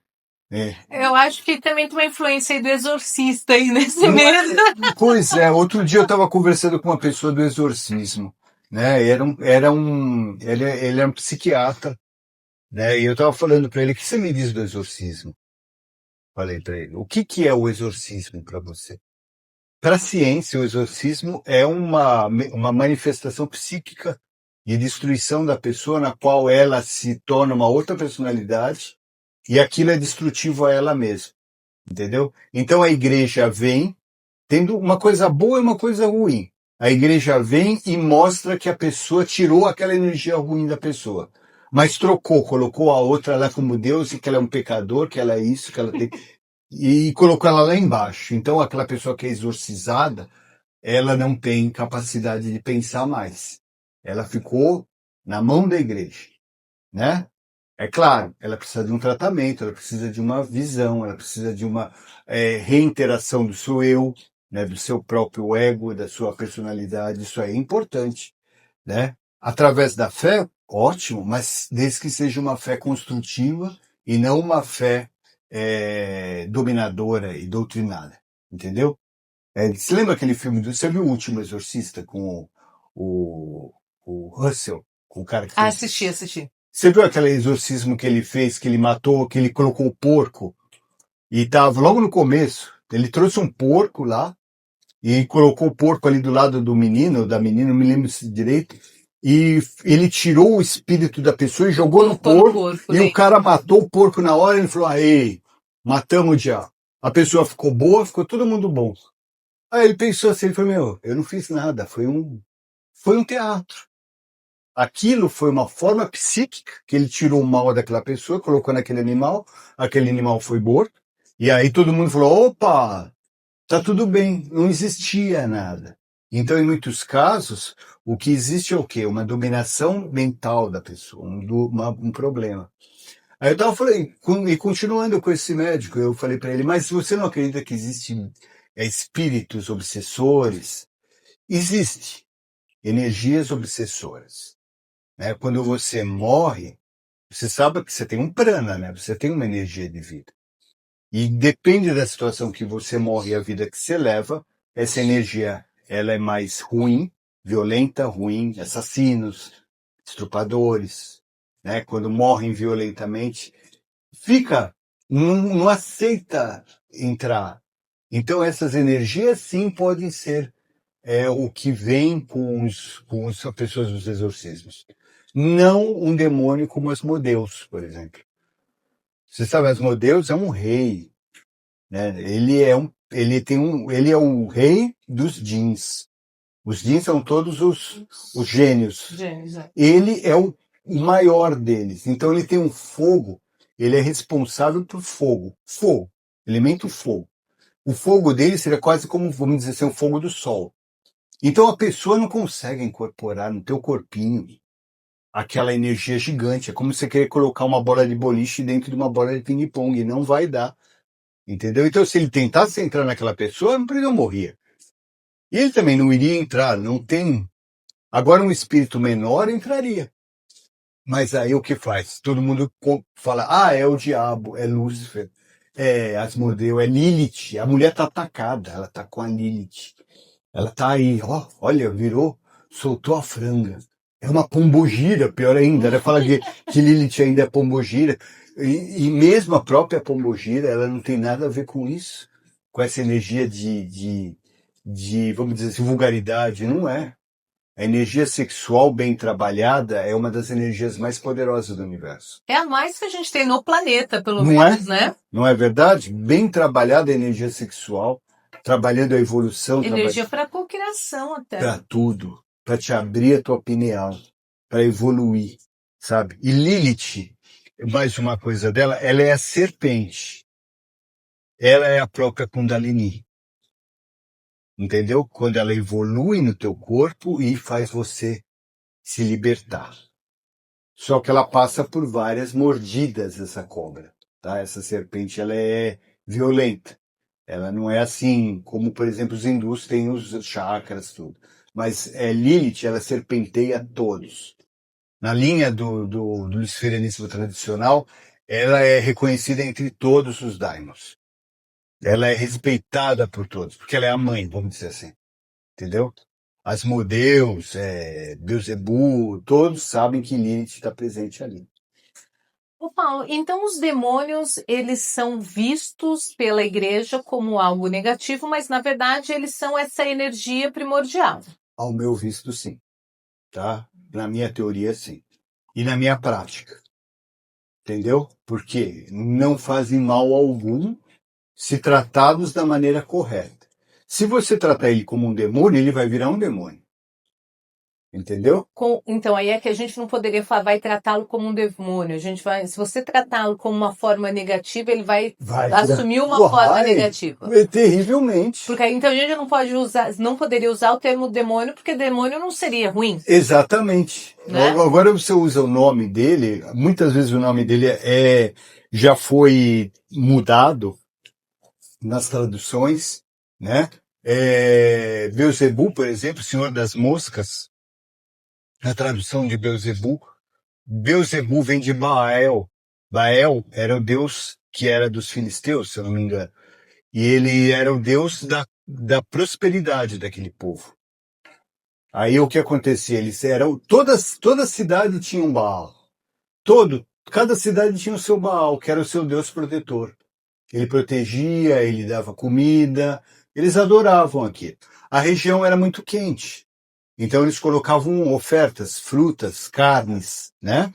Eu acho que também tem uma influência aí do exorcista aí nesse Não é- mesmo. Pois é, outro dia eu estava conversando com uma pessoa do exorcismo, né? Ele é um psiquiatra, né? E eu estava falando para ele, o que você me diz do exorcismo? Falei para ele, o que que é o exorcismo para você? Para a ciência, o exorcismo é uma manifestação psíquica de destruição da pessoa na qual ela se torna uma outra personalidade e aquilo é destrutivo a ela mesma, entendeu? Então a igreja vem tendo uma coisa boa e uma coisa ruim. A igreja vem e mostra que a pessoa tirou aquela energia ruim da pessoa, mas trocou, colocou a outra lá como Deus e que ela é um pecador, que ela é isso, que ela tem e colocou ela lá embaixo. Então aquela pessoa que é exorcizada, ela não tem capacidade de pensar mais. Ela ficou na mão da igreja, né? É claro, ela precisa de um tratamento, ela precisa de uma visão, ela precisa de uma reinteração do seu eu, né, do seu próprio ego, da sua personalidade. Isso aí é importante, né? Através da fé, ótimo, mas desde que seja uma fé construtiva e não uma fé dominadora e doutrinada, entendeu? Você lembra aquele filme você viu O Último Exorcista com o, o Russell, com o cara que Ah, fez. assisti. Você viu aquele exorcismo que ele fez, que ele matou, que ele colocou o porco e tava logo no começo. Ele trouxe um porco lá e colocou o porco ali do lado do menino, ou da menina, não me lembro se direito. E ele tirou o espírito da pessoa e jogou no porco. E o cara matou o porco na hora e ele falou: aí, matamos o diabo. A pessoa ficou boa, ficou todo mundo bom. Aí ele pensou assim, ele falou: meu, eu não fiz nada, foi um teatro. Aquilo foi uma forma psíquica que ele tirou o mal daquela pessoa, colocou naquele aquele animal foi morto, e aí todo mundo falou: opa, tá tudo bem, não existia nada. Então, em muitos casos, o que existe é o quê? Uma dominação mental da pessoa, um problema. Aí eu tava falando, e continuando com esse médico, eu falei para ele: mas você não acredita que existem espíritos obsessores? Existe energias obsessoras, né? Quando você morre, você sabe que você tem um prana, né? Você tem uma energia de vida. E depende da situação que você morre e a vida que você leva, essa energia, ela é mais ruim, violenta, ruim, assassinos, estrupadores, né? Quando morrem violentamente, não aceita entrar. Então essas energias sim podem ser o que vem com as pessoas dos exorcismos. Não um demônio como Asmodeus, por exemplo. Você sabe, Asmodeus é um rei, né? Ele é o rei dos djinns. Os djinns são todos os gênios. Ele é o maior deles. Então ele tem um fogo. Ele é responsável por fogo. Fogo. Elemento fogo. O fogo dele seria quase como, vamos dizer assim, o fogo do sol. Então a pessoa não consegue incorporar no teu corpinho aquela energia gigante. É como você querer colocar uma bola de boliche dentro de uma bola de ping-pong. Não vai dar. Entendeu? Então, se ele tentasse entrar naquela pessoa, ele não morria. E ele também não iria entrar, não tem. Agora, um espírito menor entraria. Mas aí o que faz? Todo mundo fala: ah, é o diabo, é Lúcifer, é Asmodeu, é Lilith. A mulher está atacada, ela está com a Lilith. Ela está aí, ó, olha, virou, soltou a franga. É uma pombogira, pior ainda. Ela fala que Lilith ainda é pombogira. E mesmo a própria pombogira, ela não tem nada a ver com isso. Com essa energia de, vamos dizer assim, vulgaridade. Não é. A energia sexual bem trabalhada é uma das energias mais poderosas do universo. É a mais que a gente tem no planeta, pelo menos, né? Não é verdade? Bem trabalhada a energia sexual, trabalhando a evolução. Energia para cocriação até. Para tudo. Para te abrir a tua pineal. Para evoluir, sabe? E Lilith, mais uma coisa dela, ela é a serpente. Ela é a própria Kundalini. Entendeu? Quando ela evolui no teu corpo e faz você se libertar. Só que ela passa por várias mordidas, essa cobra, tá? Essa serpente, ela é violenta. Ela não é assim, como, por exemplo, os hindus têm os chakras, tudo. Mas Lilith, ela serpenteia todos. Na linha do luciferianismo tradicional, ela é reconhecida entre todos os daimons. Ela é respeitada por todos, porque ela é a mãe, vamos dizer assim. Entendeu? Asmodeus, Beelzebub, todos sabem que Lilith está presente ali. Ô Paulo, então os demônios, eles são vistos pela igreja como algo negativo, mas na verdade eles são essa energia primordial. Ao meu visto, sim. Tá? Na minha teoria, sim. E na minha prática. Entendeu? Porque não fazem mal algum se tratados da maneira correta. Se você tratar ele como um demônio, ele vai virar um demônio. Entendeu? Então, aí é que a gente não poderia falar, vai tratá-lo como um demônio. A gente vai, se você tratá-lo como uma forma negativa, ele vai Vai tirar. assumir uma forma Vai, negativa. terrivelmente. Porque aí, então a gente não pode usar, não poderia usar o termo demônio, porque demônio não seria ruim, Exatamente. né? Agora você usa o nome dele, muitas vezes o nome dele já foi mudado nas traduções, né? Beelzebub, por exemplo, Senhor das Moscas, na tradução de Beelzebub, Beelzebub vem de Baal. Baal era o deus que era dos filisteus, se eu não me engano. E ele era o deus da prosperidade daquele povo. Aí o que acontecia? Eles eram. Toda cidade tinha um Baal. Cada cidade tinha o seu Baal, que era o seu deus protetor. Ele protegia, ele dava comida, eles adoravam aquilo. A região era muito quente, então eles colocavam ofertas, frutas, carnes, né?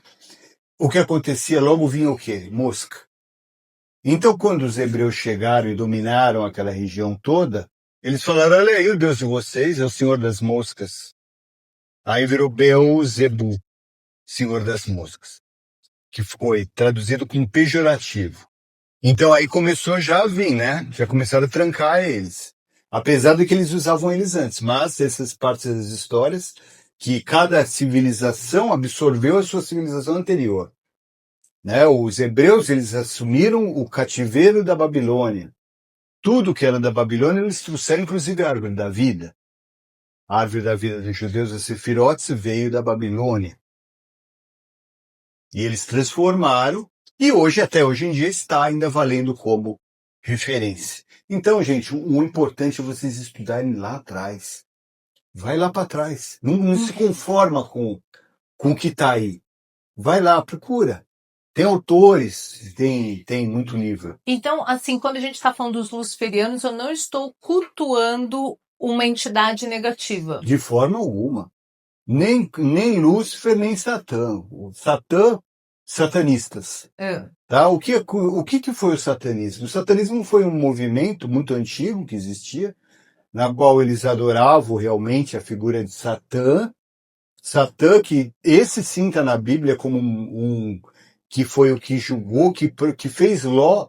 O que acontecia? Logo vinha o quê? Mosca. Então, quando os hebreus chegaram e dominaram aquela região toda, eles falaram: olha aí, o Deus de vocês é o Senhor das Moscas. Aí virou Beelzebub, Senhor das Moscas, que foi traduzido como pejorativo. Então aí começou já a vir, né? Já começaram a trancar eles. Apesar de que eles usavam eles antes, mas essas partes das histórias que cada civilização absorveu a sua civilização anterior. Né? Os hebreus, eles assumiram o cativeiro da Babilônia. Tudo que era da Babilônia, eles trouxeram, inclusive, a árvore da vida. A árvore da vida dos judeus, a Sefirotes, veio da Babilônia. E eles transformaram, e hoje, até hoje em dia, está ainda valendo como referência. Então, gente, o importante é vocês estudarem lá atrás. Vai lá para trás. Não se conforma com o que está aí. Vai lá, procura. Tem autores, tem muito livro. Então, assim, quando a gente está falando dos luciferianos, eu não estou cultuando uma entidade negativa. De forma alguma. Nem Lúcifer, nem Satã. O Satã, satanistas. Tá? O que foi o satanismo? O satanismo foi um movimento muito antigo que existia, na qual eles adoravam realmente a figura de Satã. Satã, que esse sim está na Bíblia como que foi o que julgou, que fez Ló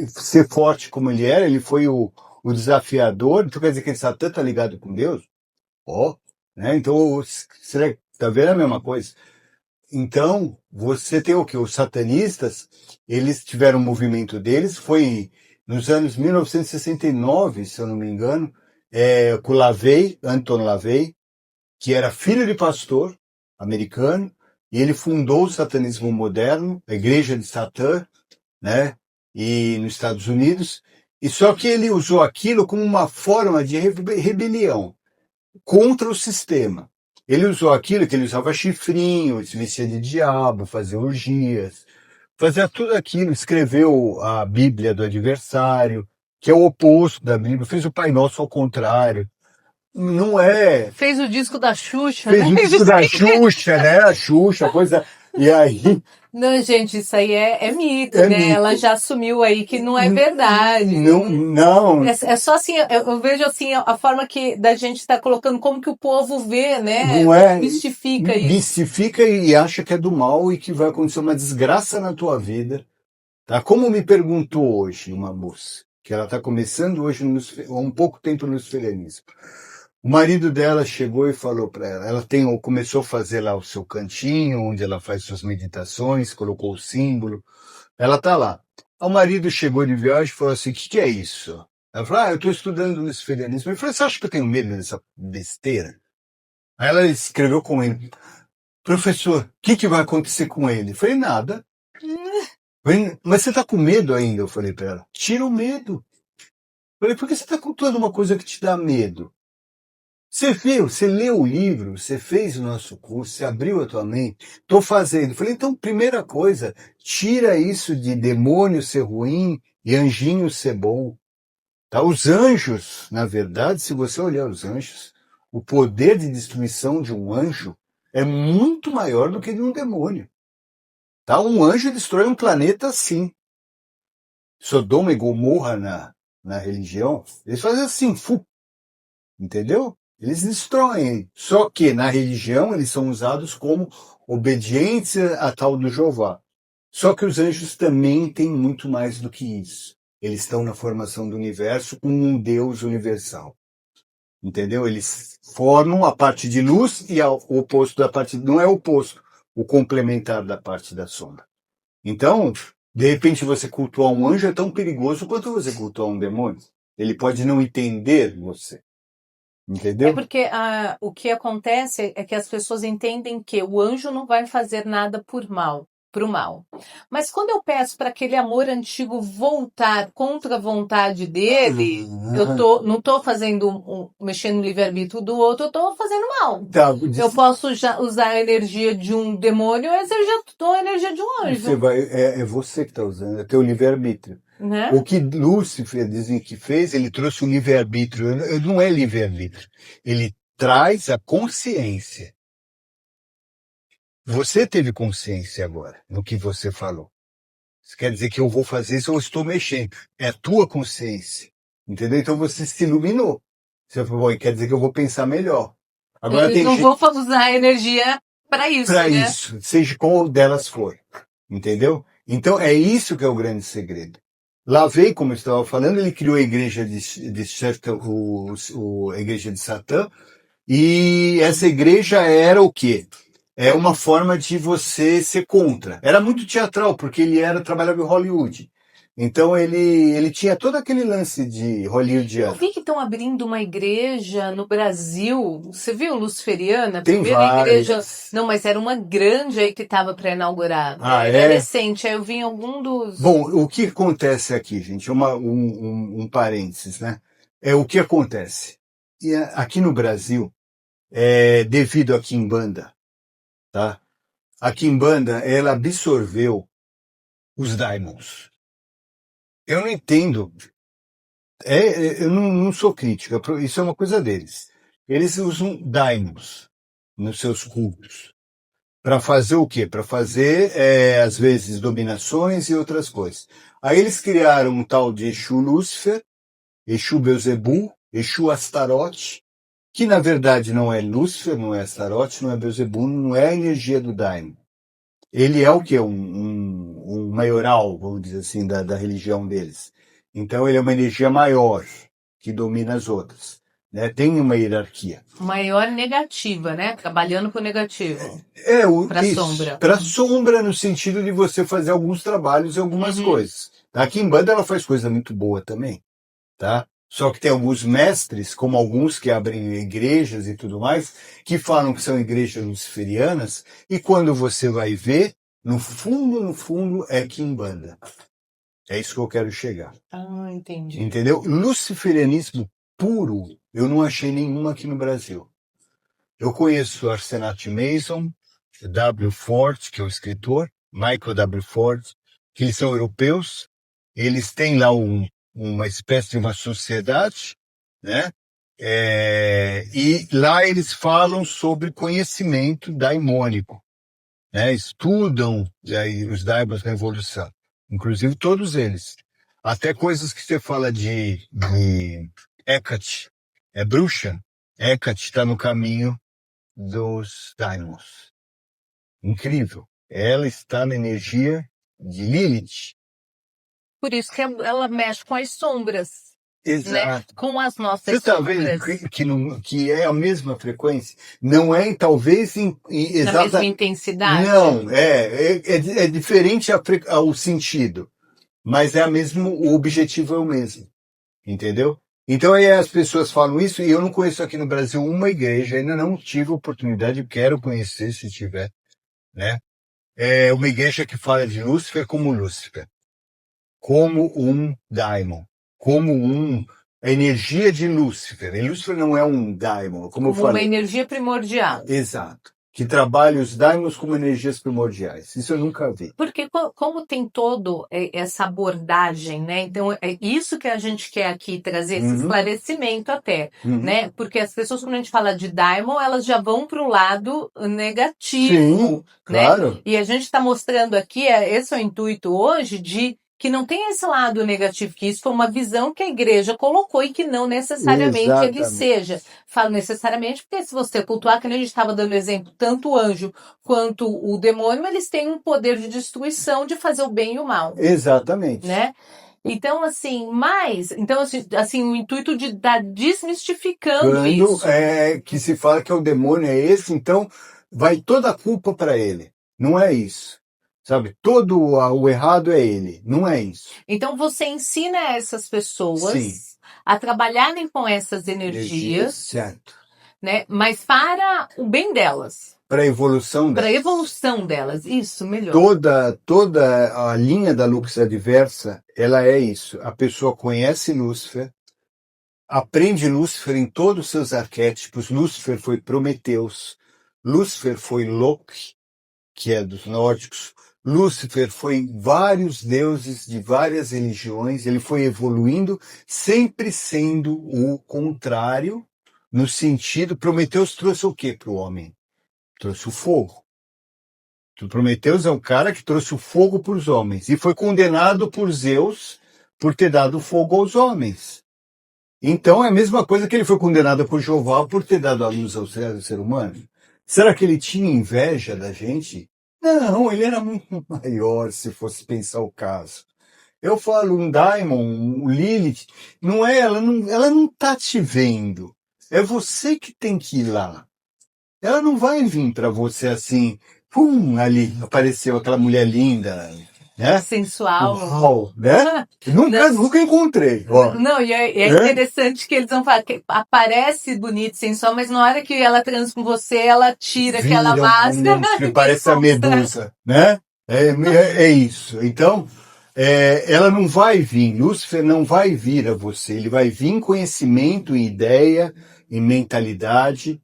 ser forte como ele foi o desafiador. Então quer dizer que Satã está ligado com Deus? Né? Então, será que está vendo a mesma coisa? Então, você tem o que? Os satanistas, eles tiveram um movimento deles, foi nos anos 1969, se eu não me engano, com Anton LaVey, que era filho de pastor americano, e ele fundou o satanismo moderno, a Igreja de Satã, né? E nos Estados Unidos, e só que ele usou aquilo como uma forma de rebelião contra o sistema. Ele usou aquilo que ele usava chifrinho, se vestia de diabo, fazia orgias, fazia tudo aquilo, escreveu a Bíblia do adversário, que é o oposto da Bíblia, fez o Pai Nosso ao contrário. Não é. Fez o disco da Xuxa, Fez né? o disco da Xuxa, né? A Xuxa, coisa. E aí. Não, gente, isso aí é mito, É né? mito. Ela já assumiu aí que não é verdade. Não. É só assim, eu vejo assim a forma que da gente está colocando como que o povo vê, né? Não é. Mistifica isso. Mistifica e acha que é do mal e que vai acontecer uma desgraça na tua vida. Tá? Como me perguntou hoje uma moça, que ela está começando hoje há um pouco tempo no esferianismo. O marido dela chegou e falou para ela começou a fazer lá o seu cantinho, onde ela faz suas meditações, colocou o símbolo, ela está lá. O marido chegou de viagem e falou assim: o que é isso? Ela falou: eu estou estudando no esferianismo. Ele falou: você acha que eu tenho medo dessa besteira? Aí ela escreveu com ele: professor, o que vai acontecer com ele? Eu falei: nada. Mas você está com medo ainda? Eu falei para ela: tira o medo. Eu falei: por que você está contando uma coisa que te dá medo? Você viu, você leu o livro, você fez o nosso curso, você abriu a tua mente. Estou fazendo. Eu falei: então, primeira coisa, tira isso de demônio ser ruim e anjinho ser bom. Tá? Os anjos, na verdade, se você olhar os anjos, o poder de destruição de um anjo é muito maior do que de um demônio. Tá? Um anjo destrói um planeta assim. Sodoma e Gomorra na religião, eles fazem assim, entendeu? Eles destroem. Só que na religião eles são usados como obediência a tal do Jeová. Só que os anjos também têm muito mais do que isso. Eles estão na formação do universo com um Deus universal. Entendeu? Eles formam a parte de luz e o oposto da parte... Não é o oposto, o complementar da parte da sombra. Então, de repente você cultuar um anjo é tão perigoso quanto você cultuar um demônio. Ele pode não entender você. É Entendeu? porque o que acontece é que as pessoas entendem que o anjo não vai fazer nada pro mal. Mas quando eu peço para aquele amor antigo voltar contra a vontade dele, não tô fazendo mexendo no livre-arbítrio do outro, eu tô fazendo mal. Tá, Eu posso usar a energia de um demônio, mas eu já dou a energia de um anjo, é você que está usando, é teu livre-arbítrio. né? O que Lúcifer dizem que fez, ele trouxe o livre-arbítrio. Não é livre-arbítrio. Ele traz a consciência. Você teve consciência agora no que você falou. Isso quer dizer que eu vou fazer isso ou estou mexendo. É a tua consciência. Entendeu? Então você se iluminou. Você falou, bom, quer dizer que eu vou pensar melhor. Agora Eu tem não gente vou usar a energia para isso, para né? isso, seja qual delas for. Entendeu? Então é isso que é o grande segredo. Lavey, como eu estava falando, ele criou a igreja de Satã, a igreja de Satã, e essa igreja era o quê? É uma forma de você ser contra. Era muito teatral, porque ele trabalhava em Hollywood. Então ele tinha todo aquele lance de Eu hollywoodiano. vi que estão abrindo uma igreja no Brasil. Você viu Luciferiana? A Tem primeira igreja. várias. Não, mas era uma grande aí que estava para inaugurar. Ah, Era é? recente. Aí eu vi em algum dos. Bom, o que acontece aqui, gente? Um parênteses, né? É o que acontece. Aqui no Brasil, devido à Quimbanda, tá? A Quimbanda, ela absorveu os daimons. Eu não entendo. Eu não sou crítica, isso é uma coisa deles. Eles usam daimons nos seus cultos. Para fazer o quê? Para fazer, às vezes, dominações e outras coisas. Aí eles criaram um tal de Exu Lúcifer, Exu Beelzebub, Exu Astarote, que na verdade não é Lúcifer, não é Astarote, não é Beelzebub, não é a energia do daimon. Ele é o quê? Um maioral, vamos dizer assim, da religião deles. Então ele é uma energia maior, que domina as outras. Né? Tem uma hierarquia. Maior negativa, né? Trabalhando com negativo. Para sombra. Para sombra, no sentido de você fazer alguns trabalhos e algumas coisas. A Quimbanda, ela faz coisa muito boa também. Tá? Só que tem alguns mestres, como alguns que abrem igrejas e tudo mais, que falam que são igrejas luciferianas, e quando você vai ver, no fundo, é Quimbanda. É isso que eu quero chegar. Ah, entendi. Entendeu? Luciferianismo puro, eu não achei nenhum aqui no Brasil. Eu conheço Arsenat Mason, W. Ford, que é o escritor, Michael W. Ford, que eles são europeus, eles têm lá uma espécie de uma sociedade, né? E lá eles falam sobre conhecimento daimônico, né? Estudam os daimons na evolução, inclusive todos eles. Até coisas que você fala de Hecate, é bruxa, Hecate está no caminho dos daimons. Incrível. Ela está na energia de Lilith. Por isso que ela mexe com as sombras. Exato. Né? Com as nossas Você está sombras. vendo que é a mesma frequência? Não é, talvez, Na mesma intensidade? Não, é diferente o sentido, mas o objetivo é o mesmo. Entendeu? Então aí as pessoas falam isso, e eu não conheço aqui no Brasil uma igreja, ainda não tive oportunidade, quero conhecer se tiver, né? É uma igreja que fala de Lúcifer, como um daimon, como a energia de Lúcifer. E Lúcifer não é um daimon, como eu falei. Uma energia primordial. Exato. Que trabalha os daimons como energias primordiais. Isso eu nunca vi. Porque como tem todo essa abordagem, né? Então é isso que a gente quer aqui trazer, esse esclarecimento até, né? Porque as pessoas, quando a gente fala de daimon, elas já vão para o lado negativo. Sim, né? claro. E a gente está mostrando aqui, esse é o intuito hoje, de que não tem esse lado negativo, que isso foi uma visão que a igreja colocou e que não necessariamente ele Exatamente. seja. Falo necessariamente porque se você cultuar, que a gente estava dando exemplo, tanto o anjo quanto o demônio, eles têm um poder de destruição, de fazer o bem e o mal, Exatamente. né? Então, assim, o intuito de estar desmistificando Quando isso. que se fala que o demônio é esse, então vai toda a culpa para ele. Não é isso. Sabe? Todo o errado é ele. Não é isso. Então, você ensina essas Sim. pessoas a trabalharem com essas energias, Certo. né? Mas para o bem delas. Para a evolução Para a delas. evolução delas. Isso, melhor. Toda a linha da Lux Adversa, ela é isso. A pessoa conhece Lúcifer, aprende Lúcifer em todos os seus arquétipos. Lúcifer foi Prometeus. Lúcifer foi Loki, que é dos nórdicos. Lúcifer foi vários deuses de várias religiões. Ele foi evoluindo, sempre sendo o contrário, no sentido... Prometeus trouxe o quê para o homem? Trouxe o fogo. Prometeus é um cara que trouxe o fogo para os homens e foi condenado por Zeus por ter dado fogo aos homens. Então é a mesma coisa que ele foi condenado por Jeová por ter dado a luz ao ser humano. Será que ele tinha inveja da gente? Não, ele era muito maior, se fosse pensar o caso. Eu falo, um Daimon, um Lilith, não é, ela não tá te vendo. É você que tem que ir lá. Ela não vai vir para você assim, pum, ali apareceu aquela mulher linda, né? Sensual. Uau, né? Nunca encontrei. Ó. Não, e é interessante que eles vão falar que aparece bonito, sensual, mas na hora que ela transa com você, ela tira aquela máscara. Parece a Medusa, né? É isso. Então, ela não vai vir, Lúcifer não vai vir a você, ele vai vir em conhecimento, em ideia, em mentalidade.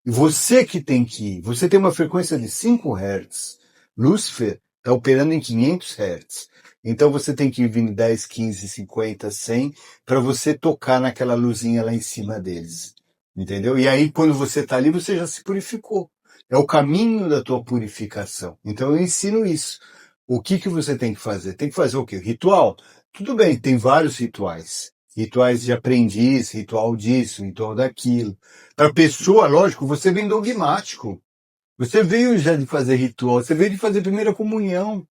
E você que tem que ir. Você tem uma frequência de 5 Hz. Lúcifer está operando em 500 Hz. Então você tem que vir em 10, 15, 50, 100 para você tocar naquela luzinha lá em cima deles. Entendeu? E aí quando você está ali, você já se purificou. É o caminho da tua purificação. Então eu ensino isso. O que você tem que fazer? Tem que fazer o quê? Ritual? Tudo bem, tem vários rituais. Rituais de aprendiz, ritual disso, ritual daquilo. Para a pessoa, lógico, você vem dogmático. Você veio já de fazer ritual, você veio de fazer primeira comunhão,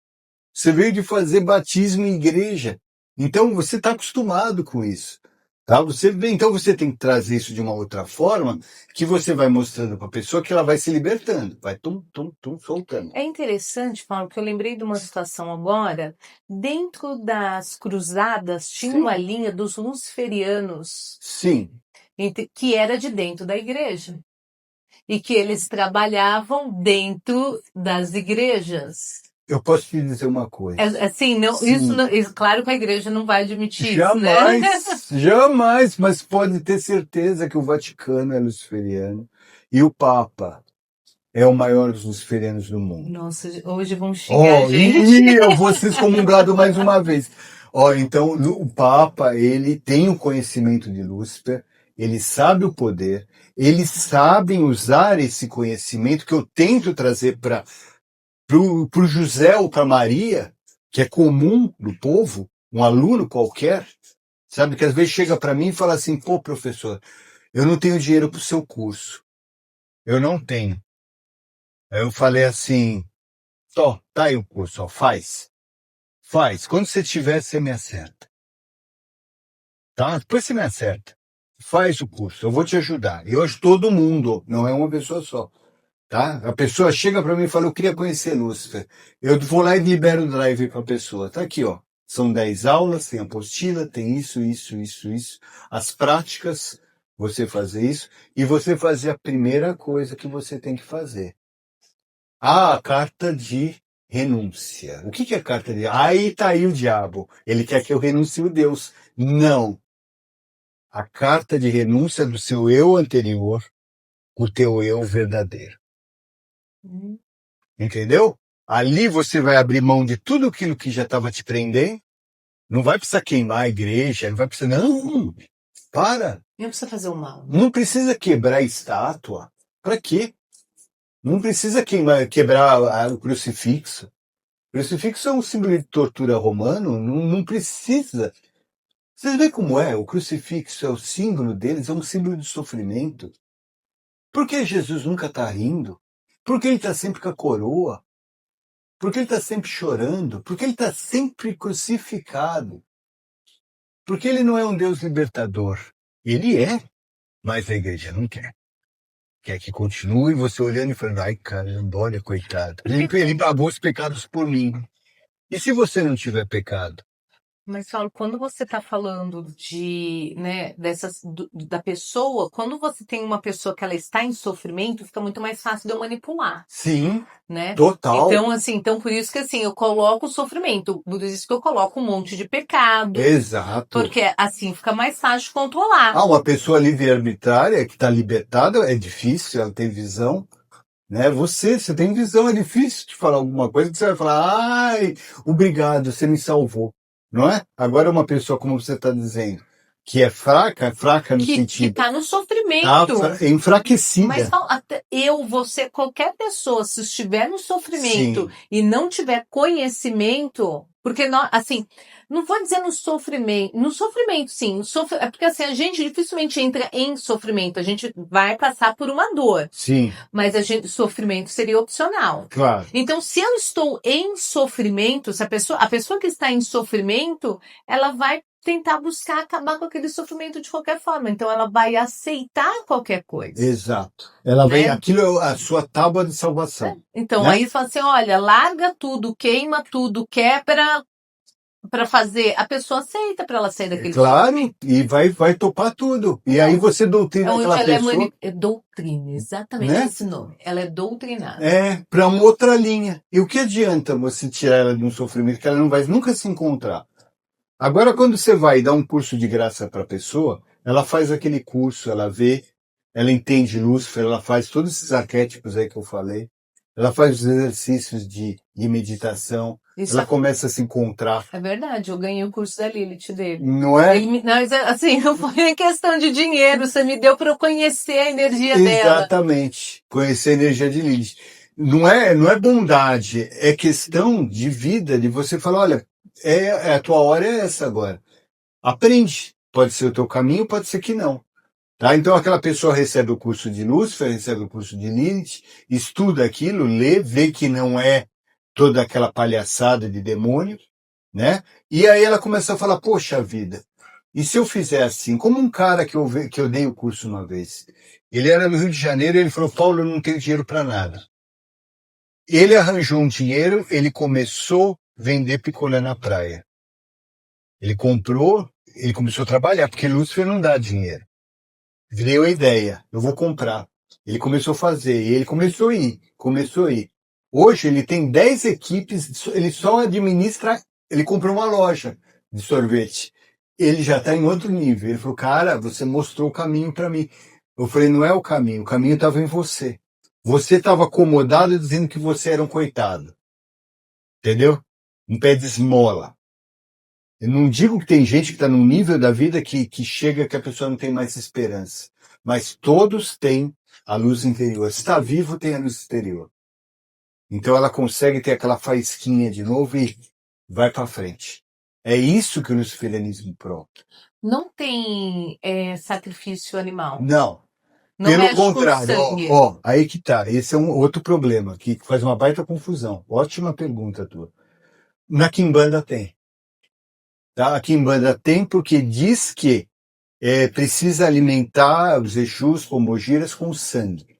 você veio de fazer batismo em igreja. Então você está acostumado com isso. Tá? Então você tem que trazer isso de uma outra forma que você vai mostrando para a pessoa que ela vai se libertando, vai soltando. É interessante, Paulo, que eu lembrei de uma situação agora. Dentro das cruzadas tinha uma linha dos luciferianos. Sim. Que era de dentro da igreja. E que eles trabalhavam dentro das igrejas. Eu posso te dizer uma coisa. Assim, não, isso, claro que a igreja não vai admitir jamais, isso, né? Jamais, mas pode ter certeza que o Vaticano é luciferiano e o Papa é o maior dos luciferianos do mundo. Nossa, hoje vão xingar a gente. E eu vou ser excomungado mais uma vez. Então, o Papa, ele tem o conhecimento de Lúcifer, ele sabe o poder, eles sabem usar esse conhecimento que eu tento trazer para o José ou para Maria, que é comum do povo, um aluno qualquer, sabe, que às vezes chega para mim e fala assim, pô, professor, eu não tenho dinheiro para o seu curso. Eu não tenho. Aí eu falei assim, tá aí o curso, ó, faz. Quando você tiver, você me acerta. Tá? Depois você me acerta. Faz o curso, eu vou te ajudar. Eu ajudo todo mundo, não é uma pessoa só. Tá? A pessoa chega para mim e fala, eu queria conhecer Lúcifer. Eu vou lá e libero o drive para a pessoa. Tá aqui, ó. São 10 aulas, tem apostila, tem isso. As práticas, você fazer isso, e você fazer a primeira coisa que você tem que fazer. A carta de renúncia. O que é carta de... Aí tá aí o diabo. Ele quer que eu renuncie a Deus. Não. A carta de renúncia do seu eu anterior, o teu eu verdadeiro. Entendeu? Ali você vai abrir mão de tudo aquilo que já estava te prendendo. Não vai precisar queimar a igreja, não vai precisar... Não, para. Não precisa fazer o mal. Não precisa quebrar a estátua. Para quê? Não precisa quebrar o crucifixo. Crucifixo é um símbolo de tortura romano, não precisa. Vocês veem como é? O crucifixo é o símbolo deles, é um símbolo de sofrimento. Por que Jesus nunca está rindo? Por que ele está sempre com a coroa? Por que ele está sempre chorando? Por que ele está sempre crucificado? Porque ele não é um Deus libertador. Ele é, mas a igreja não quer. Quer que continue você olhando e falando, ai caramba, olha, coitado. Ele pagou os pecados por mim. E se você não tiver pecado? Mas, Saulo, quando você está falando de, né, da pessoa, quando você tem uma pessoa que ela está em sofrimento, fica muito mais fácil de eu manipular, Sim, né? total. Então, assim, então por isso que, assim, eu coloco o sofrimento, por isso que eu coloco um monte de pecado, Exato. porque, assim, fica mais fácil de controlar. Uma pessoa livre e arbitrária que está libertada é difícil, ela tem visão. Né? Você tem visão, é difícil de falar alguma coisa que você vai falar, ai, obrigado, você me salvou. Não é? Agora uma pessoa, como você está dizendo, que é fraca no Que sentido, está no tá sofrimento. enfraquecida. Mas você, qualquer pessoa, se estiver no sofrimento Sim. e não tiver conhecimento, porque nós, assim, não vou dizer no sofrimento sim, é porque assim, a gente dificilmente entra em sofrimento, a gente vai passar por uma dor, Sim, mas sofrimento seria opcional. claro. Então, se eu estou em sofrimento, se a pessoa que está em sofrimento, ela vai tentar buscar acabar com aquele sofrimento de qualquer forma. Então, ela vai aceitar qualquer coisa. Exato. Ela vem, aquilo é a sua tábua de salvação. Então, né? aí fala assim, olha, larga tudo, queima tudo, quebra para fazer. A pessoa aceita para ela sair daquele Claro, e vai topar tudo. E aí você doutrina onde aquela ela pessoa. é doutrina, exatamente Né? esse nome. Ela é doutrinada. Para uma outra linha. E o que adianta você tirar ela de um sofrimento que ela não vai nunca se encontrar? Agora, quando você vai dar um curso de graça para a pessoa, ela faz aquele curso, ela vê, ela entende Lúcifer, ela faz todos esses arquétipos aí que eu falei, ela faz os exercícios de meditação, ela começa a se encontrar. É verdade, eu ganhei o curso da Lilith dele. Não é? Assim, não foi em questão de dinheiro, você me deu para eu conhecer a energia dela. Exatamente, conhecer a energia de Lilith. Não é bondade, é questão de vida, de você falar, olha, a tua hora é essa agora. Aprende. Pode ser o teu caminho, pode ser que não. Tá? Então aquela pessoa recebe o curso de Lúcifer, recebe o curso de Lilith, estuda aquilo, lê, vê que não é toda aquela palhaçada de demônio, né? E aí ela começa a falar, poxa vida, e se eu fizer assim? Como um cara que eu dei o curso uma vez. Ele era no Rio de Janeiro e ele falou, Paulo, eu não tenho dinheiro para nada. Ele arranjou um dinheiro, ele começou a vender picolé na praia. Ele começou a trabalhar, porque Lúcifer não dá dinheiro. Veio a ideia, eu vou comprar. Ele começou a fazer, e ele começou a ir. Hoje ele tem 10 equipes, ele só administra, ele comprou uma loja de sorvete. Ele já está em outro nível. Ele falou, cara, você mostrou o caminho para mim. Eu falei, não é o caminho estava em você. Você estava acomodado dizendo que você era um coitado. Entendeu? Um pé de esmola. Eu não digo que tem gente que está num nível da vida que chega que a pessoa não tem mais esperança. Mas todos têm a luz interior. Se está vivo, tem a luz exterior. Então ela consegue ter aquela faísquinha de novo e vai para frente. É isso que o luciferianismo prova. Não tem sacrifício animal. Não. Não Pelo contrário, sangue. Aí que tá. Esse é um outro problema que faz uma baita confusão. Ótima pergunta tua. Na Quimbanda tem. Tá? A Quimbanda tem porque diz que precisa alimentar os Exus, Pombogiras com sangue.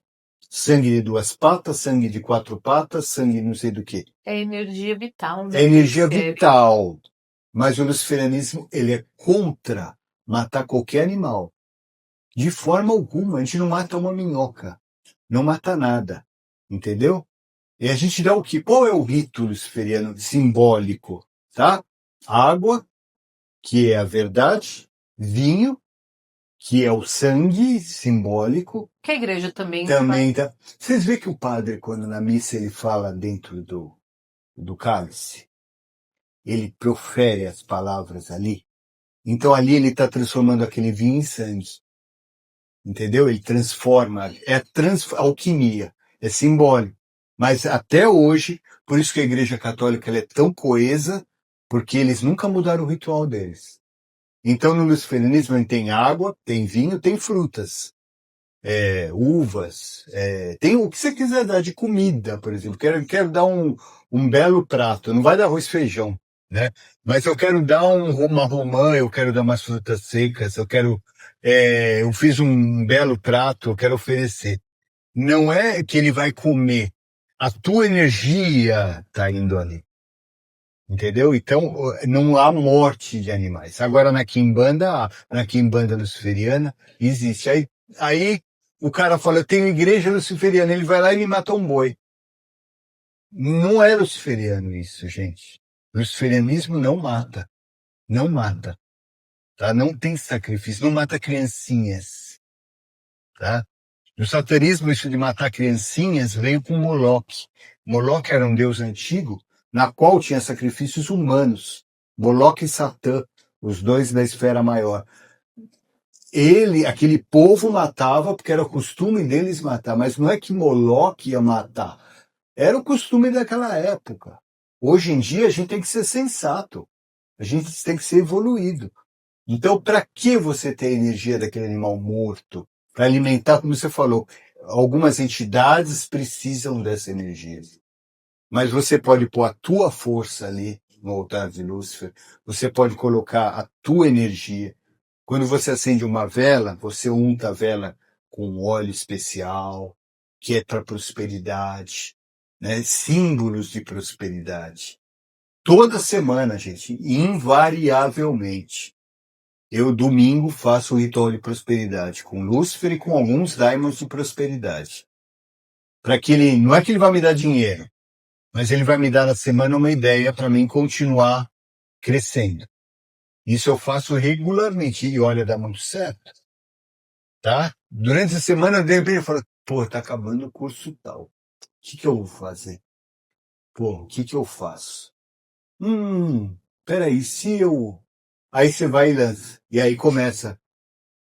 Sangue de 2 patas, sangue de 4 patas, sangue não sei do que. É energia vital. Né? É energia vital. Mas o luciferianismo, ele é contra matar qualquer animal. De forma alguma. A gente não mata uma minhoca. Não mata nada. Entendeu? E a gente dá o quê? Qual é o rito luciferiano simbólico? Tá? Água, que é a verdade. Vinho, que é o sangue simbólico. Que a igreja também tá. Vocês veem que o padre, quando na missa ele fala dentro do cálice, ele profere as palavras ali. Então ali ele está transformando aquele vinho em sangue. Entendeu? Ele transforma. É alquimia. É simbólico. Mas até hoje, por isso que a Igreja Católica ela é tão coesa, porque eles nunca mudaram o ritual deles. Então, no luciferianismo, a gente tem água, tem vinho, tem frutas, uvas, tem o que você quiser dar de comida, por exemplo. Quero dar um belo prato, não vai dar arroz e feijão, né? Mas eu quero dar uma romã, eu quero dar umas frutas secas, eu fiz um belo prato, eu quero oferecer. Não é que ele vai comer, a tua energia está indo ali. Entendeu? Então, não há morte de animais. Agora, na Quimbanda luciferiana, existe. Aí o cara fala, eu tenho igreja luciferiana, ele vai lá e me mata um boi. Não é luciferiano isso, gente. Luciferianismo não mata. Não mata. Tá? Não tem sacrifício. Não mata criancinhas. Tá? No satanismo, isso de matar criancinhas veio com Moloque. Moloque era um deus antigo, na qual tinha sacrifícios humanos. Moloque e Satã, os dois da esfera maior. Aquele povo matava, porque era o costume deles matar, mas não é que Moloque ia matar. Era o costume daquela época. Hoje em dia, a gente tem que ser sensato. A gente tem que ser evoluído. Então, para que você ter a energia daquele animal morto? Para alimentar, como você falou, algumas entidades precisam dessa energia. Mas você pode pôr a tua força ali no altar de Lúcifer, você pode colocar a tua energia. Quando você acende uma vela, você unta a vela com um óleo especial, que é para prosperidade, né? Símbolos de prosperidade. Toda semana, gente, invariavelmente. Eu, domingo, faço o ritual de prosperidade com Lúcifer e com alguns daimons de prosperidade. Para que ele, não é que ele vai me dar dinheiro, mas ele vai me dar na semana uma ideia para mim continuar crescendo. Isso eu faço regularmente e olha, dá muito certo, tá? Durante a semana, de repente, eu falo, pô, tá acabando o curso tal. O que eu vou fazer? Pô, o que eu faço? Peraí, se eu... Aí você vai e lança. E aí começa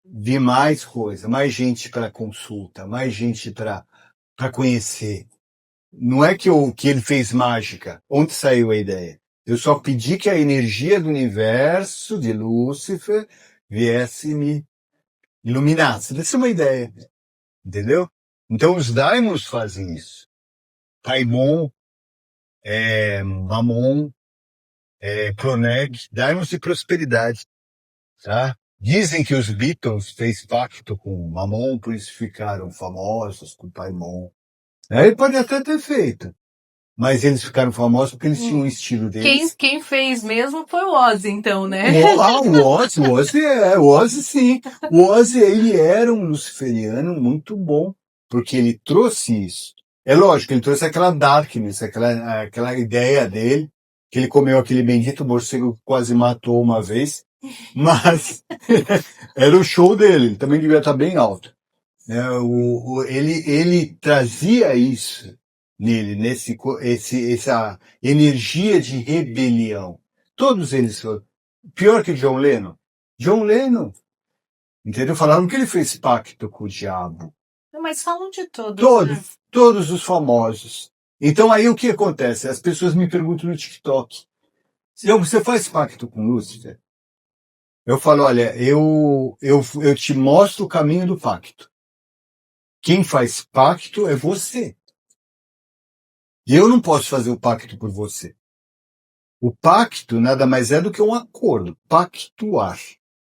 vir mais coisa, mais gente para consulta, mais gente para conhecer. Não é que ele fez mágica. Onde saiu a ideia? Eu só pedi que a energia do universo, de Lúcifer, viesse me iluminasse. Desse uma ideia. Entendeu? Então os daimons fazem isso. Paimon, Mamon, Pronek, daimons de prosperidade. Tá? Dizem que os Beatles fez pacto com Mamon, por isso ficaram famosos com Paimon. Ele pode até ter feito, mas eles ficaram famosos porque eles tinham um estilo deles. Quem fez mesmo foi o Ozzy, então, né? O Ozzy sim. O Ozzy, ele era um luciferiano muito bom, porque ele trouxe isso. É lógico, ele trouxe aquela darkness, aquela ideia dele, que ele comeu aquele bendito morcego que quase matou uma vez, mas era o show dele, ele também devia estar bem alto. Ele trazia isso nele, essa energia de rebelião. Todos eles foram. Pior que John Lennon. John Lennon, entendeu? Falaram que ele fez pacto com o diabo. Mas falam de todos. Né? Todos os famosos. Então aí o que acontece? As pessoas me perguntam no TikTok. Você faz pacto com Lúcifer? Eu falo, olha, eu te mostro o caminho do pacto. Quem faz pacto é você. E eu não posso fazer o pacto por você. O pacto nada mais é do que um acordo, pactuar,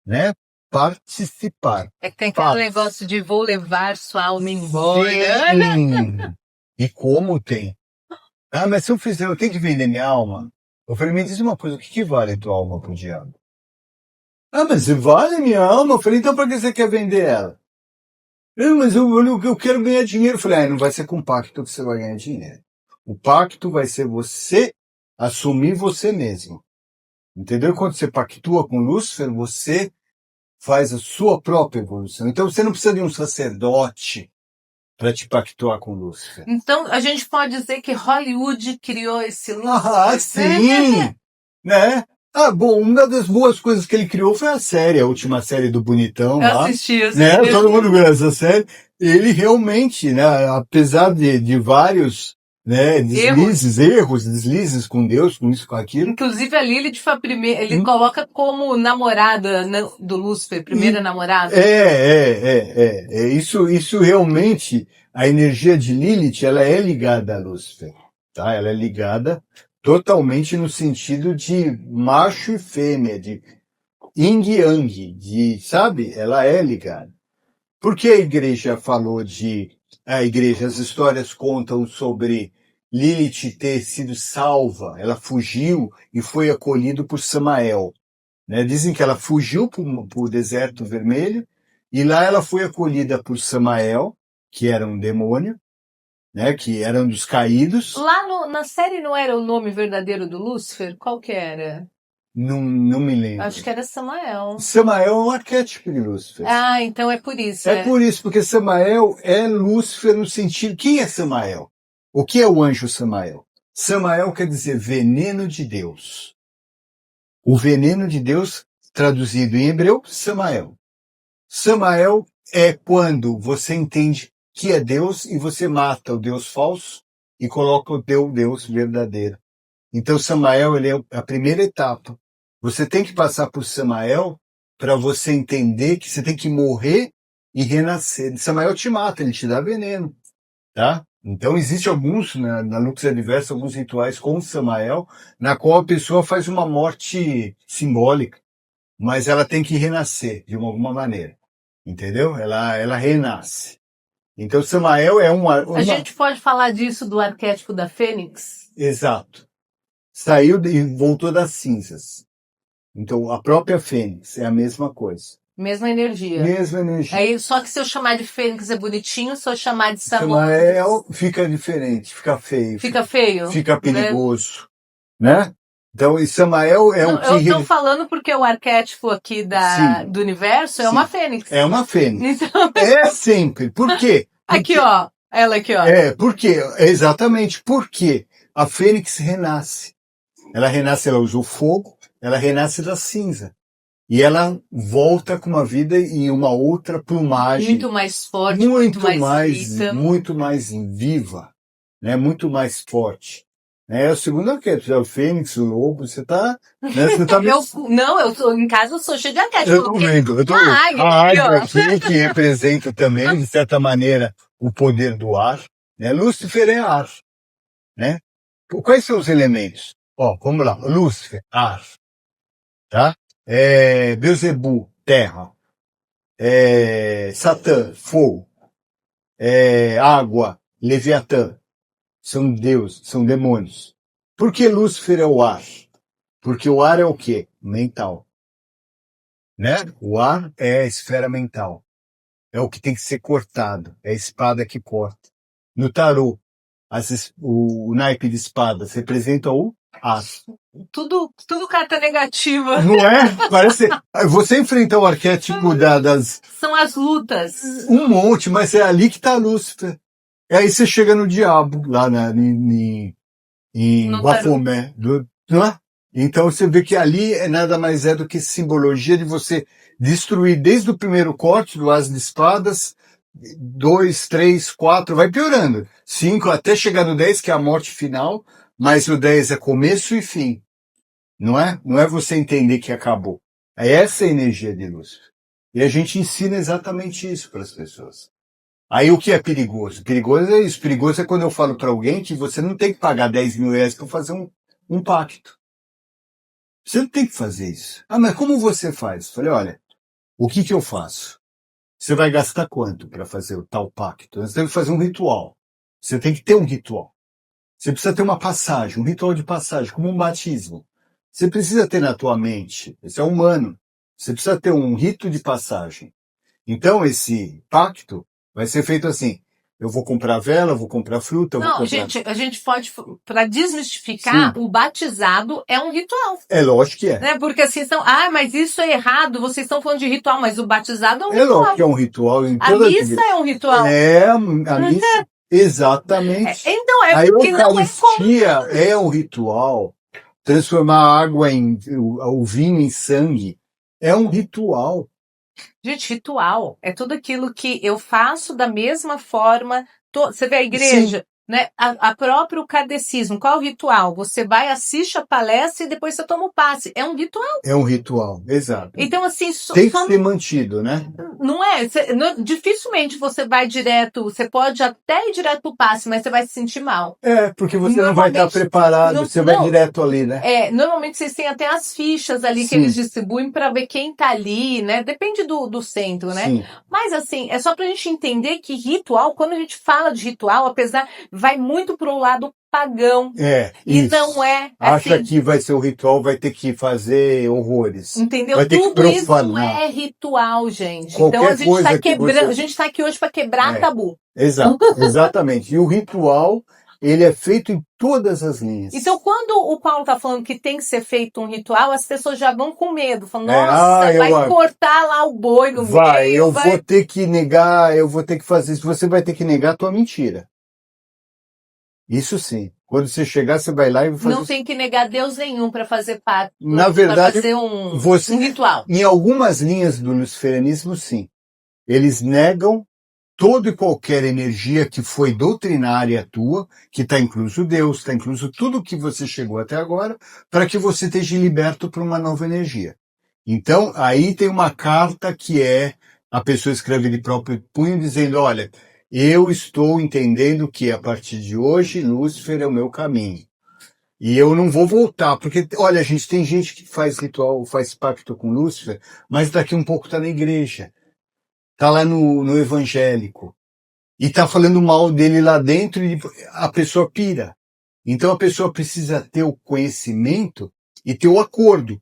né? Participar. É que tem aquele negócio de vou levar sua alma embora. Sim. E como tem? Ah, mas se eu fizer, eu tenho que vender minha alma? Eu falei, me diz uma coisa, o que vale tua alma pro diabo? Ah, mas vale minha alma? Eu falei, então pra que você quer vender ela? Mas eu quero ganhar dinheiro. Eu falei, não vai ser com pacto que você vai ganhar dinheiro. O pacto vai ser você assumir você mesmo. Entendeu? Quando você pactua com Lúcifer, você faz a sua própria evolução. Então você não precisa de um sacerdote para te pactuar com Lúcifer. Então a gente pode dizer que Hollywood criou esse Lúcifer. Ah, sim! Né? Ah, bom, uma das boas coisas que ele criou foi a última série do Bonitão. Eu assisti. Né? Todo mundo viu essa série. Ele realmente, né, apesar de vários né? Deslizes com Deus, com isso, com aquilo. Inclusive a Lilith foi a primeira, ele coloca como namorada do Lúcifer, primeira namorada. Isso realmente, a energia de Lilith, ela é ligada a Lúcifer, tá? Ela é ligada totalmente no sentido de macho e fêmea, de yin e yang, sabe? Ela é ligada. Por que a igreja falou as histórias contam sobre Lilith ter sido salva, ela fugiu e foi acolhida por Samael, né? Dizem que ela fugiu para o deserto vermelho e lá ela foi acolhida por Samael, que era um demônio, né? Que era um dos caídos. Lá na série não era o nome verdadeiro do Lúcifer? Qual que era? Não me lembro. Acho que era Samael. Samael é um arquétipo de Lúcifer. Ah, então é por isso. É por isso, porque Samael é Lúcifer no sentido... Quem é Samael? O que é o anjo Samael? Samael quer dizer veneno de Deus. O veneno de Deus, traduzido em hebreu, Samael. Samael é quando você entende que é Deus e você mata o Deus falso e coloca o teu Deus verdadeiro. Então Samael, ele é a primeira etapa. Você tem que passar por Samael para você entender que você tem que morrer e renascer. Samael te mata, ele te dá veneno, tá? Então existe alguns, na Lux Universo, alguns rituais com Samael, na qual a pessoa faz uma morte simbólica, mas ela tem que renascer de alguma maneira, entendeu? Ela renasce. Então Samael é uma... A gente pode falar disso do arquétipo da Fênix? Exato. Saiu e voltou das cinzas. Então, a própria Fênix é a mesma coisa. Mesma energia. Mesma energia. Aí, só que se eu chamar de Fênix é bonitinho, se eu chamar de Samael fica diferente, fica feio. Fica feio? Fica perigoso, né? Então, e Samael é o que... Eu estou falando porque o arquétipo aqui do universo é uma Fênix. É uma Fênix. Então... É sempre. Por quê? Aqui, ó. Ela aqui, ó. Por quê? Exatamente. Porque a Fênix renasce. Ela renasce, ela usa o fogo, ela renasce da cinza. E ela volta com uma vida em uma outra plumagem. Muito mais forte, muito mais viva, né? Muito mais forte. É o segundo arquétipo, é o Fênix, o lobo, você tá... Né? Você tá... em casa eu sou cheia de arquétipo. Eu tô vendo. A águia aqui, que representa também, de certa maneira, o poder do ar. Né? Lúcifer é ar. Né? Quais são os elementos? Ó, vamos lá. Lúcifer, ar. Tá? Beelzebub, terra. Satã, fogo. Água, Leviatã. São deuses, são demônios. Por que Lúcifer é o ar? Porque o ar é o quê? Mental. Né? O ar é a esfera mental. É o que tem que ser cortado. É a espada que corta. No tarô, o naipe de espadas representa o ar. Tudo carta negativa. Não é? Parece. Você enfrenta o arquétipo das... São as lutas. Um monte, mas é ali que tá Lúcifer. E aí você chega no diabo, lá em Bafomé. Não é? Então você vê que ali nada mais é do que simbologia de você destruir desde o primeiro corte do As de Espadas, 2, 3, 4, vai piorando. 5, até chegar no 10, que é a morte final, mas o 10 é começo e fim. Não é? Não é você entender que acabou. É essa a energia de Lúcifer. E a gente ensina exatamente isso para as pessoas. Aí o que é perigoso? Perigoso é isso. Perigoso é quando eu falo para alguém que você não tem que pagar 10 mil reais para fazer um pacto. Você não tem que fazer isso. Ah, mas como você faz? Eu falei, olha, o que eu faço? Você vai gastar quanto para fazer o tal pacto? Você tem que fazer um ritual. Você tem que ter um ritual. Você precisa ter uma passagem, um ritual de passagem, como um batismo. Você precisa ter na tua mente. Isso é humano. Você precisa ter um rito de passagem. Então, esse pacto vai ser feito assim. Eu vou comprar vela, eu vou comprar fruta, eu vou comprar... Gente, a gente pode, para desmistificar, o batizado é um ritual. É lógico que é. Né? Porque assim, mas isso é errado, vocês estão falando de ritual, mas o batizado é um ritual. É lógico que é um ritual. A missa é um ritual. A missa, exatamente. Então, a Eucaristia é um ritual. Transformar a água o vinho em sangue é um ritual. Gente, ritual é tudo aquilo que eu faço da mesma forma. Você vê a igreja? né? A próprio kardecismo, qual é o ritual? Você vai, assiste a palestra e depois você toma o passe. É um ritual. É um ritual, exato. Então, assim, Tem que ser mantido, né? não é? Dificilmente você vai direto, você pode até ir direto pro passe, mas você vai se sentir mal. Porque você não vai estar preparado, você vai direto ali, né? Normalmente vocês têm até as fichas ali que eles distribuem para ver quem tá ali, né? Depende do centro, né? Sim. Mas assim, é só pra gente entender que ritual, quando a gente fala de ritual, apesar, vai muito pro lado pagão. E isso. não é. Acha assim, que vai ser o ritual, vai ter que fazer horrores. Entendeu? Vai ter que Tudo isso profanar. é ritual, gente. Qualquer então a gente coisa tá que quebrando, você- a gente tá aqui hoje para quebrar tabu. Exatamente. E o ritual, ele é feito em todas as linhas. Então, quando o Paulo tá falando que tem que ser feito um ritual, as pessoas já vão com medo, falando, nossa, vai cortar lá o boi no meio. Vou ter que negar, eu vou ter que fazer isso. Você vai ter que negar a tua mentira. Isso sim. Quando você chegar, você vai lá e vai fazer. Não tem que negar Deus nenhum para fazer parte. Na verdade, fazer um ritual. Em algumas linhas do luciferianismo, sim. Eles negam toda e qualquer energia que foi doutrinária tua, que está incluso Deus, está incluso tudo que você chegou até agora, para que você esteja liberto para uma nova energia. Então, aí tem uma carta que a pessoa escreve de próprio punho dizendo, olha, eu estou entendendo que a partir de hoje, Lúcifer é o meu caminho. E eu não vou voltar, porque, olha, gente, tem gente que faz ritual, faz pacto com Lúcifer, mas daqui um pouco está na igreja, está lá no evangélico, e está falando mal dele lá dentro e a pessoa pira. Então a pessoa precisa ter o conhecimento e ter o acordo.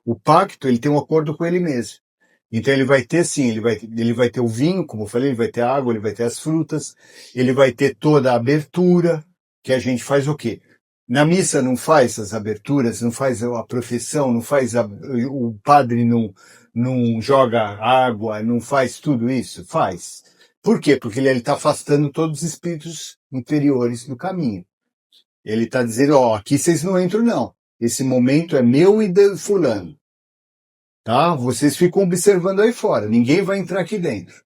O pacto, ele tem um acordo com ele mesmo. Então ele vai ter sim, ele vai ter o vinho, como eu falei, ele vai ter a água, ele vai ter as frutas, ele vai ter toda a abertura, que a gente faz o quê? Na missa não faz as aberturas, não faz a profissão, não faz o padre não joga água, não faz tudo isso? Faz. Por quê? Porque ele está afastando todos os espíritos inferiores do caminho. Ele está dizendo, aqui vocês não entram não. Esse momento é meu e de fulano. Tá? Vocês ficam observando aí fora, ninguém vai entrar aqui dentro.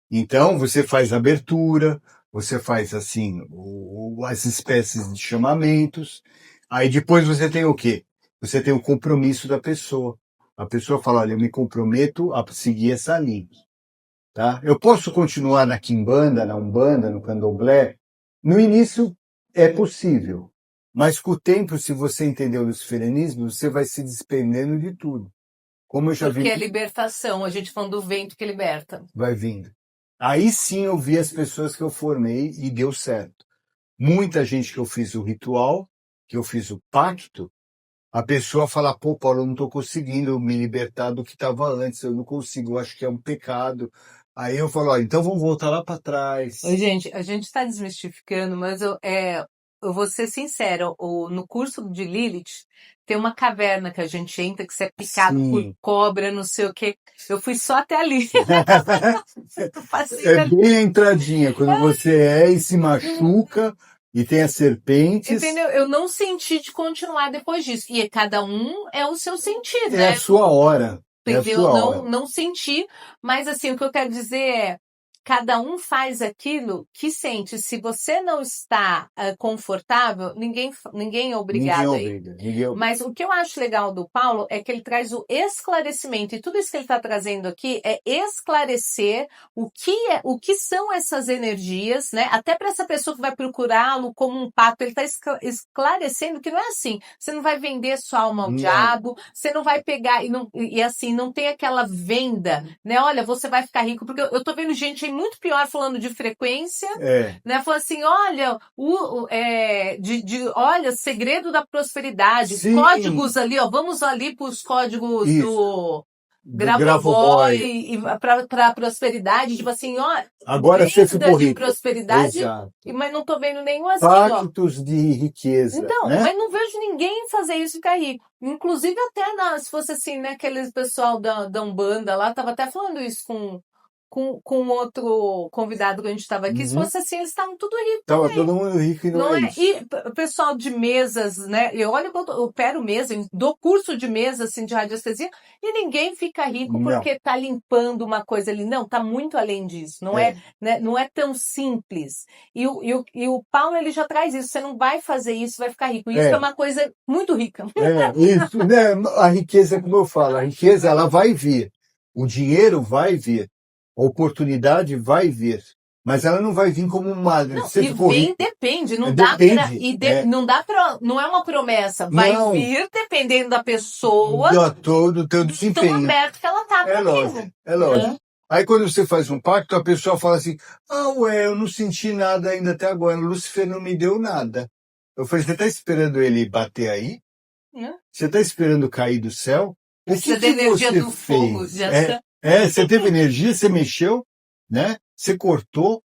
Então, você faz a abertura, você faz assim, as espécies de chamamentos, aí depois você tem o quê? Você tem o compromisso da pessoa. A pessoa fala, olha, eu me comprometo a seguir essa linha. Tá? Eu posso continuar na quimbanda, na umbanda, no candomblé? No início é possível, mas com o tempo, se você entender o luciferianismo, você vai se despendendo de tudo. Como eu já Porque é libertação, a gente falando do vento que liberta. Vai vindo. Aí sim eu vi as pessoas que eu formei e deu certo. Muita gente que eu fiz o ritual, que eu fiz o pacto, a pessoa fala, pô, Paulo, eu não estou conseguindo me libertar do que estava antes, eu não consigo, eu acho que é um pecado. Aí eu falo, então vamos voltar lá para trás. Oi, gente, a gente está desmistificando, mas eu vou ser sincera, no curso de Lilith, tem uma caverna que a gente entra, que você é picado por cobra, não sei o quê. Eu fui só até ali. É bem a entradinha, quando você e se machuca e tem as serpentes. Entendeu? Eu não senti de continuar depois disso. E cada um é o seu sentir, né? É a sua hora. Entendeu? Não senti, mas assim, o que eu quero dizer é, cada um faz aquilo que sente. Se você não está confortável, ninguém é obrigado ninguém obriga. Mas o que eu acho legal do Paulo é que ele traz o esclarecimento. E tudo isso que ele está trazendo aqui é esclarecer o que são essas energias, né? Até para essa pessoa que vai procurá-lo como um pacto, ele está esclarecendo que não é assim. Você não vai vender sua alma ao diabo, você não vai pegar e assim, não tem aquela venda, né? Olha, você vai ficar rico, porque eu tô vendo gente aí muito pior falando de frequência, né? Falando assim, olha, olha, segredo da prosperidade, códigos ali, vamos ali para os códigos do Gravoboy e para prosperidade, tipo assim, agora você ficou rico. Prosperidade, mas não tô vendo nenhum assim, pactos de riqueza. Então, né? mas não vejo ninguém fazer isso e ficar rico. Inclusive até se fosse assim, né, aqueles pessoal da Umbanda lá, tava até falando isso com com outro convidado que a gente estava aqui, se Uhum. fosse assim, eles estavam tudo ricos Tava também. todo mundo rico e não Não é é? isso. E o pessoal de mesas, né? Eu olho, eu opero mesa, eu dou curso de mesa assim, de radiestesia, e ninguém fica rico Não. porque tá limpando uma coisa ali. Não, tá muito além disso. Não é, né? Não é tão simples. E o Paulo, ele já traz isso. Você não vai fazer isso, vai ficar rico. Isso é uma coisa muito rica. Isso, né? A riqueza, como eu falo, a riqueza ela vai vir. O dinheiro vai vir. A oportunidade vai vir. Mas ela não vai vir como uma. Não, Você e ficou vem rico. depende, não dá Depende. para, não dá para, não é uma promessa, vai Não. vir dependendo da pessoa, Do teu tão desempenho. aberto que ela tá É para lógico, aquilo. é lógico. Aí quando você faz um pacto, a pessoa fala assim, ué, eu não senti nada ainda até agora, Lúcifer não me deu nada. Eu falei, você está esperando ele bater aí? Você está esperando cair do céu? O Precisa que da energia você do fogo. fez? Já Você teve energia, você mexeu, né? Você cortou.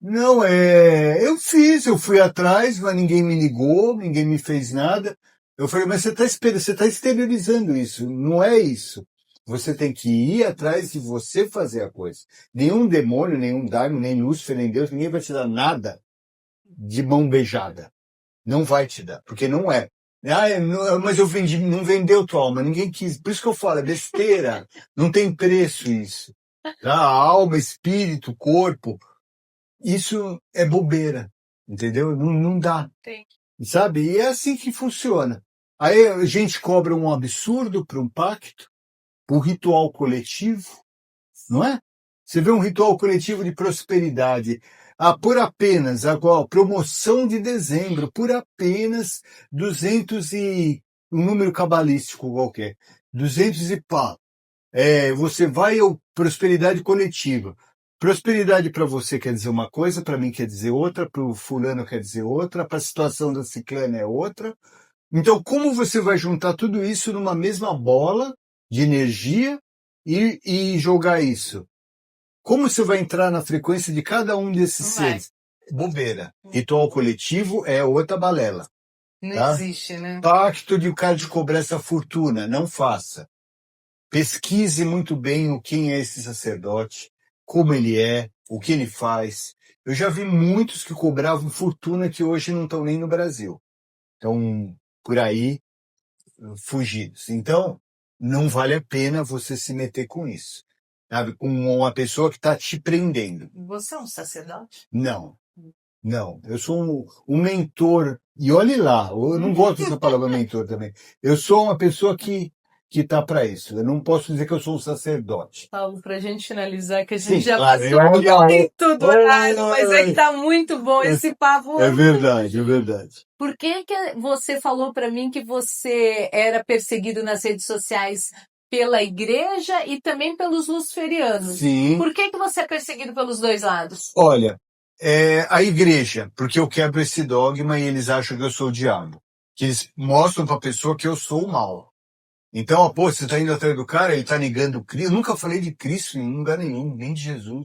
Não, eu fiz, eu fui atrás, mas ninguém me ligou, ninguém me fez nada. Eu falei, mas você está esperando, você está exteriorizando isso, não é isso. Você tem que ir atrás de você fazer a coisa. Nenhum demônio, nenhum Daimon, nem Lúcifer, nem Deus, ninguém vai te dar nada de mão beijada. Não vai te dar, porque não é. Mas eu vendi, não vendeu tua alma, ninguém quis. Por isso que eu falo, é besteira. Não tem preço isso. Tá? A alma, espírito, corpo, isso é bobeira, entendeu? Não dá. tem. Sabe? E é assim que funciona. Aí a gente cobra um absurdo para um pacto, um ritual coletivo, não é? Você vê um ritual coletivo de prosperidade. Por apenas, agora, promoção de dezembro, por apenas 200 um número cabalístico qualquer, 200 e pá. Você vai ao prosperidade coletiva. Prosperidade para você quer dizer uma coisa, para mim quer dizer outra, para o fulano quer dizer outra, para a situação da ciclana é outra. Então, como você vai juntar tudo isso numa mesma bola de energia e jogar isso? Como você vai entrar na frequência de cada um desses seres? Bobeira. Ritual coletivo é outra balela. Não existe, né? Pacto de o cara de cobrar essa fortuna, não faça. Pesquise muito bem quem é esse sacerdote, como ele é, o que ele faz. Eu já vi muitos que cobravam fortuna que hoje não estão nem no Brasil. Estão por aí fugidos. Então, não vale a pena você se meter com isso. Sabe? Com uma pessoa que está te prendendo. Você é um sacerdote? Não. Eu sou um mentor. E olhe lá, eu não gosto dessa palavra mentor também. Eu sou uma pessoa que está para isso. Eu não posso dizer que eu sou um sacerdote. Paulo, para a gente finalizar, que a Sim, gente já claro, passou muito do horário, mas é que está muito bom esse papo. É verdade, é verdade. Por que você falou para mim que você era perseguido nas redes sociais pela igreja e também pelos luciferianos? Sim. Por que você é perseguido pelos dois lados? Olha, a igreja, porque eu quebro esse dogma e eles acham que eu sou o diabo. Que eles mostram para a pessoa que eu sou o mal. Então, você está indo atrás do cara, ele está negando o Cristo. Eu nunca falei de Cristo em lugar nenhum, nem de Jesus.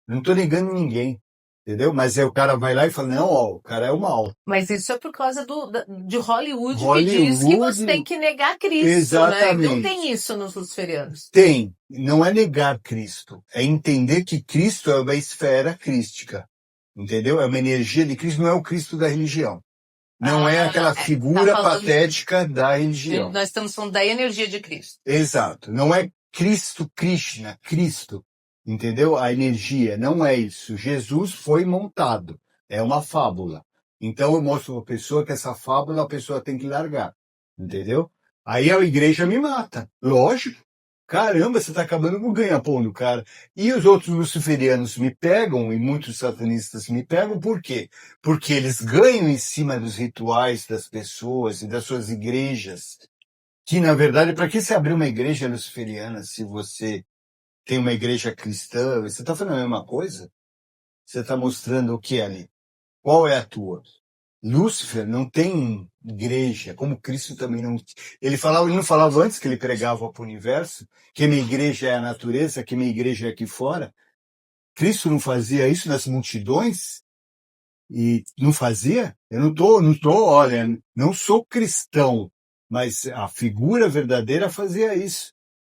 Não estou negando ninguém. Entendeu? Mas aí o cara vai lá e fala, não, o cara é o mal. Mas isso é por causa de Hollywood que diz que você tem que negar Cristo, exatamente. né? Não tem isso nos luciferianos. Tem. Não é negar Cristo. É entender que Cristo é uma esfera crística. Entendeu? É uma energia de Cristo, não é o Cristo da religião. Não é aquela figura patética da religião. Nós estamos falando da energia de Cristo. Exato. Não é Cristo, Krishna, Cristo. Entendeu? A energia. Não é isso. Jesus foi montado. É uma fábula. Então eu mostro para a pessoa que essa fábula a pessoa tem que largar. Entendeu? Aí a igreja me mata. Lógico. Caramba, você está acabando com o ganha-pão do cara. E os outros luciferianos me pegam, e muitos satanistas me pegam, por quê? Porque eles ganham em cima dos rituais das pessoas e das suas igrejas. Que, na verdade, para que você abrir uma igreja luciferiana se você tem uma igreja cristã? Você está fazendo a mesma coisa? Você está mostrando o que ali? Qual é a tua? Lúcifer não tem igreja, como Cristo também não. Ele não falava antes que ele pregava para o universo, que minha igreja é a natureza, que minha igreja é aqui fora. Cristo não fazia isso nas multidões? E não fazia? Eu olha, não sou cristão, mas a figura verdadeira fazia isso.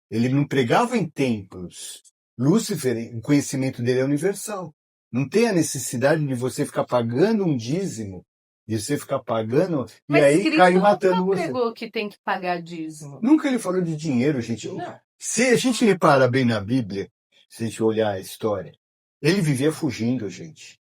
Ele não pregava em templos. Lúcifer, o conhecimento dele é universal. Não tem a necessidade de você ficar pagando um dízimo, de você ficar pagando, e Mas aí Cristo cai nunca matando você. pregou que tem que pagar dízimo. Nunca ele falou de dinheiro, gente. Não. Se a gente reparar bem na Bíblia, se a gente olhar a história, ele vivia fugindo, gente.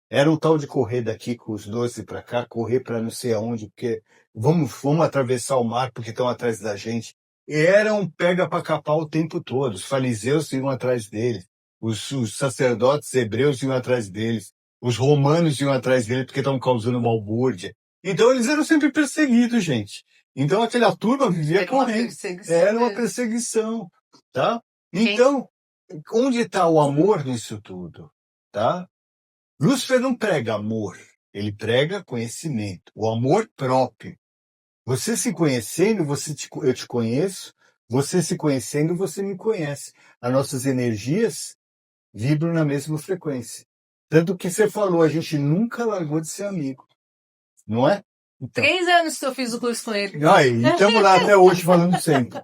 Era um tal de correr daqui com os 12 para cá, correr para não sei aonde, porque vamos atravessar o mar porque estão atrás da gente. E era um pega para capar o tempo todo. Os fariseus iam atrás deles, os sacerdotes hebreus iam atrás deles, os romanos iam atrás deles porque estavam causando balbúrdia. Então eles eram sempre perseguidos, gente. Então aquela turma vivia Era uma correndo. perseguição Era uma mesmo. perseguição, tá? Quem- Então, onde está o amor nisso tudo, tá? Lúcifer não prega amor, ele prega conhecimento, o amor próprio. Você se conhecendo, eu te conheço, você se conhecendo, você me conhece. As nossas energias vibram na mesma frequência. Tanto que você falou, a gente nunca largou de ser amigo, não é? Então, 3 anos que eu fiz o curso com ele. aí, estamos lá até hoje falando sempre.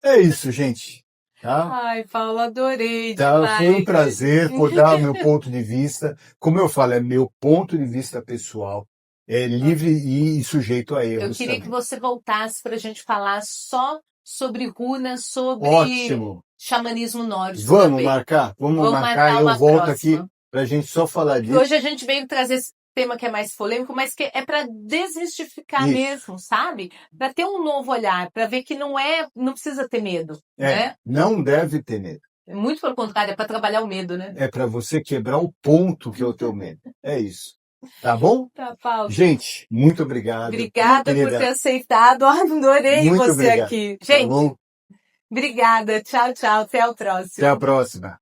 É isso, gente. Tá? Ai, Paulo, adorei Tá, foi um demais. prazer poder dar o meu ponto de vista. Como eu falo, é meu ponto de vista pessoal. É livre e sujeito a Eu erros queria que também. você voltasse para a gente falar só sobre runas, sobre Ótimo. xamanismo nórdico Vamos também. marcar? Vamos marcar marcar e eu uma volto próxima. aqui pra gente só falar E disso. hoje a gente veio trazer esse tema que é mais polêmico, mas que é para desmistificar Isso. mesmo, sabe? Para ter um novo olhar, para ver que não precisa ter medo, né? Não deve ter medo. Muito pelo contrário, é para trabalhar o medo, né? É para você quebrar o ponto que é o teu medo. É isso. Tá bom? Tá, Paulo. Gente, muito obrigado. Obrigada por Querida, ter aceitado. Adorei muito você obrigado. aqui. Tá Gente, bom? obrigada. Tchau, tchau. Até o próximo. Até a próxima.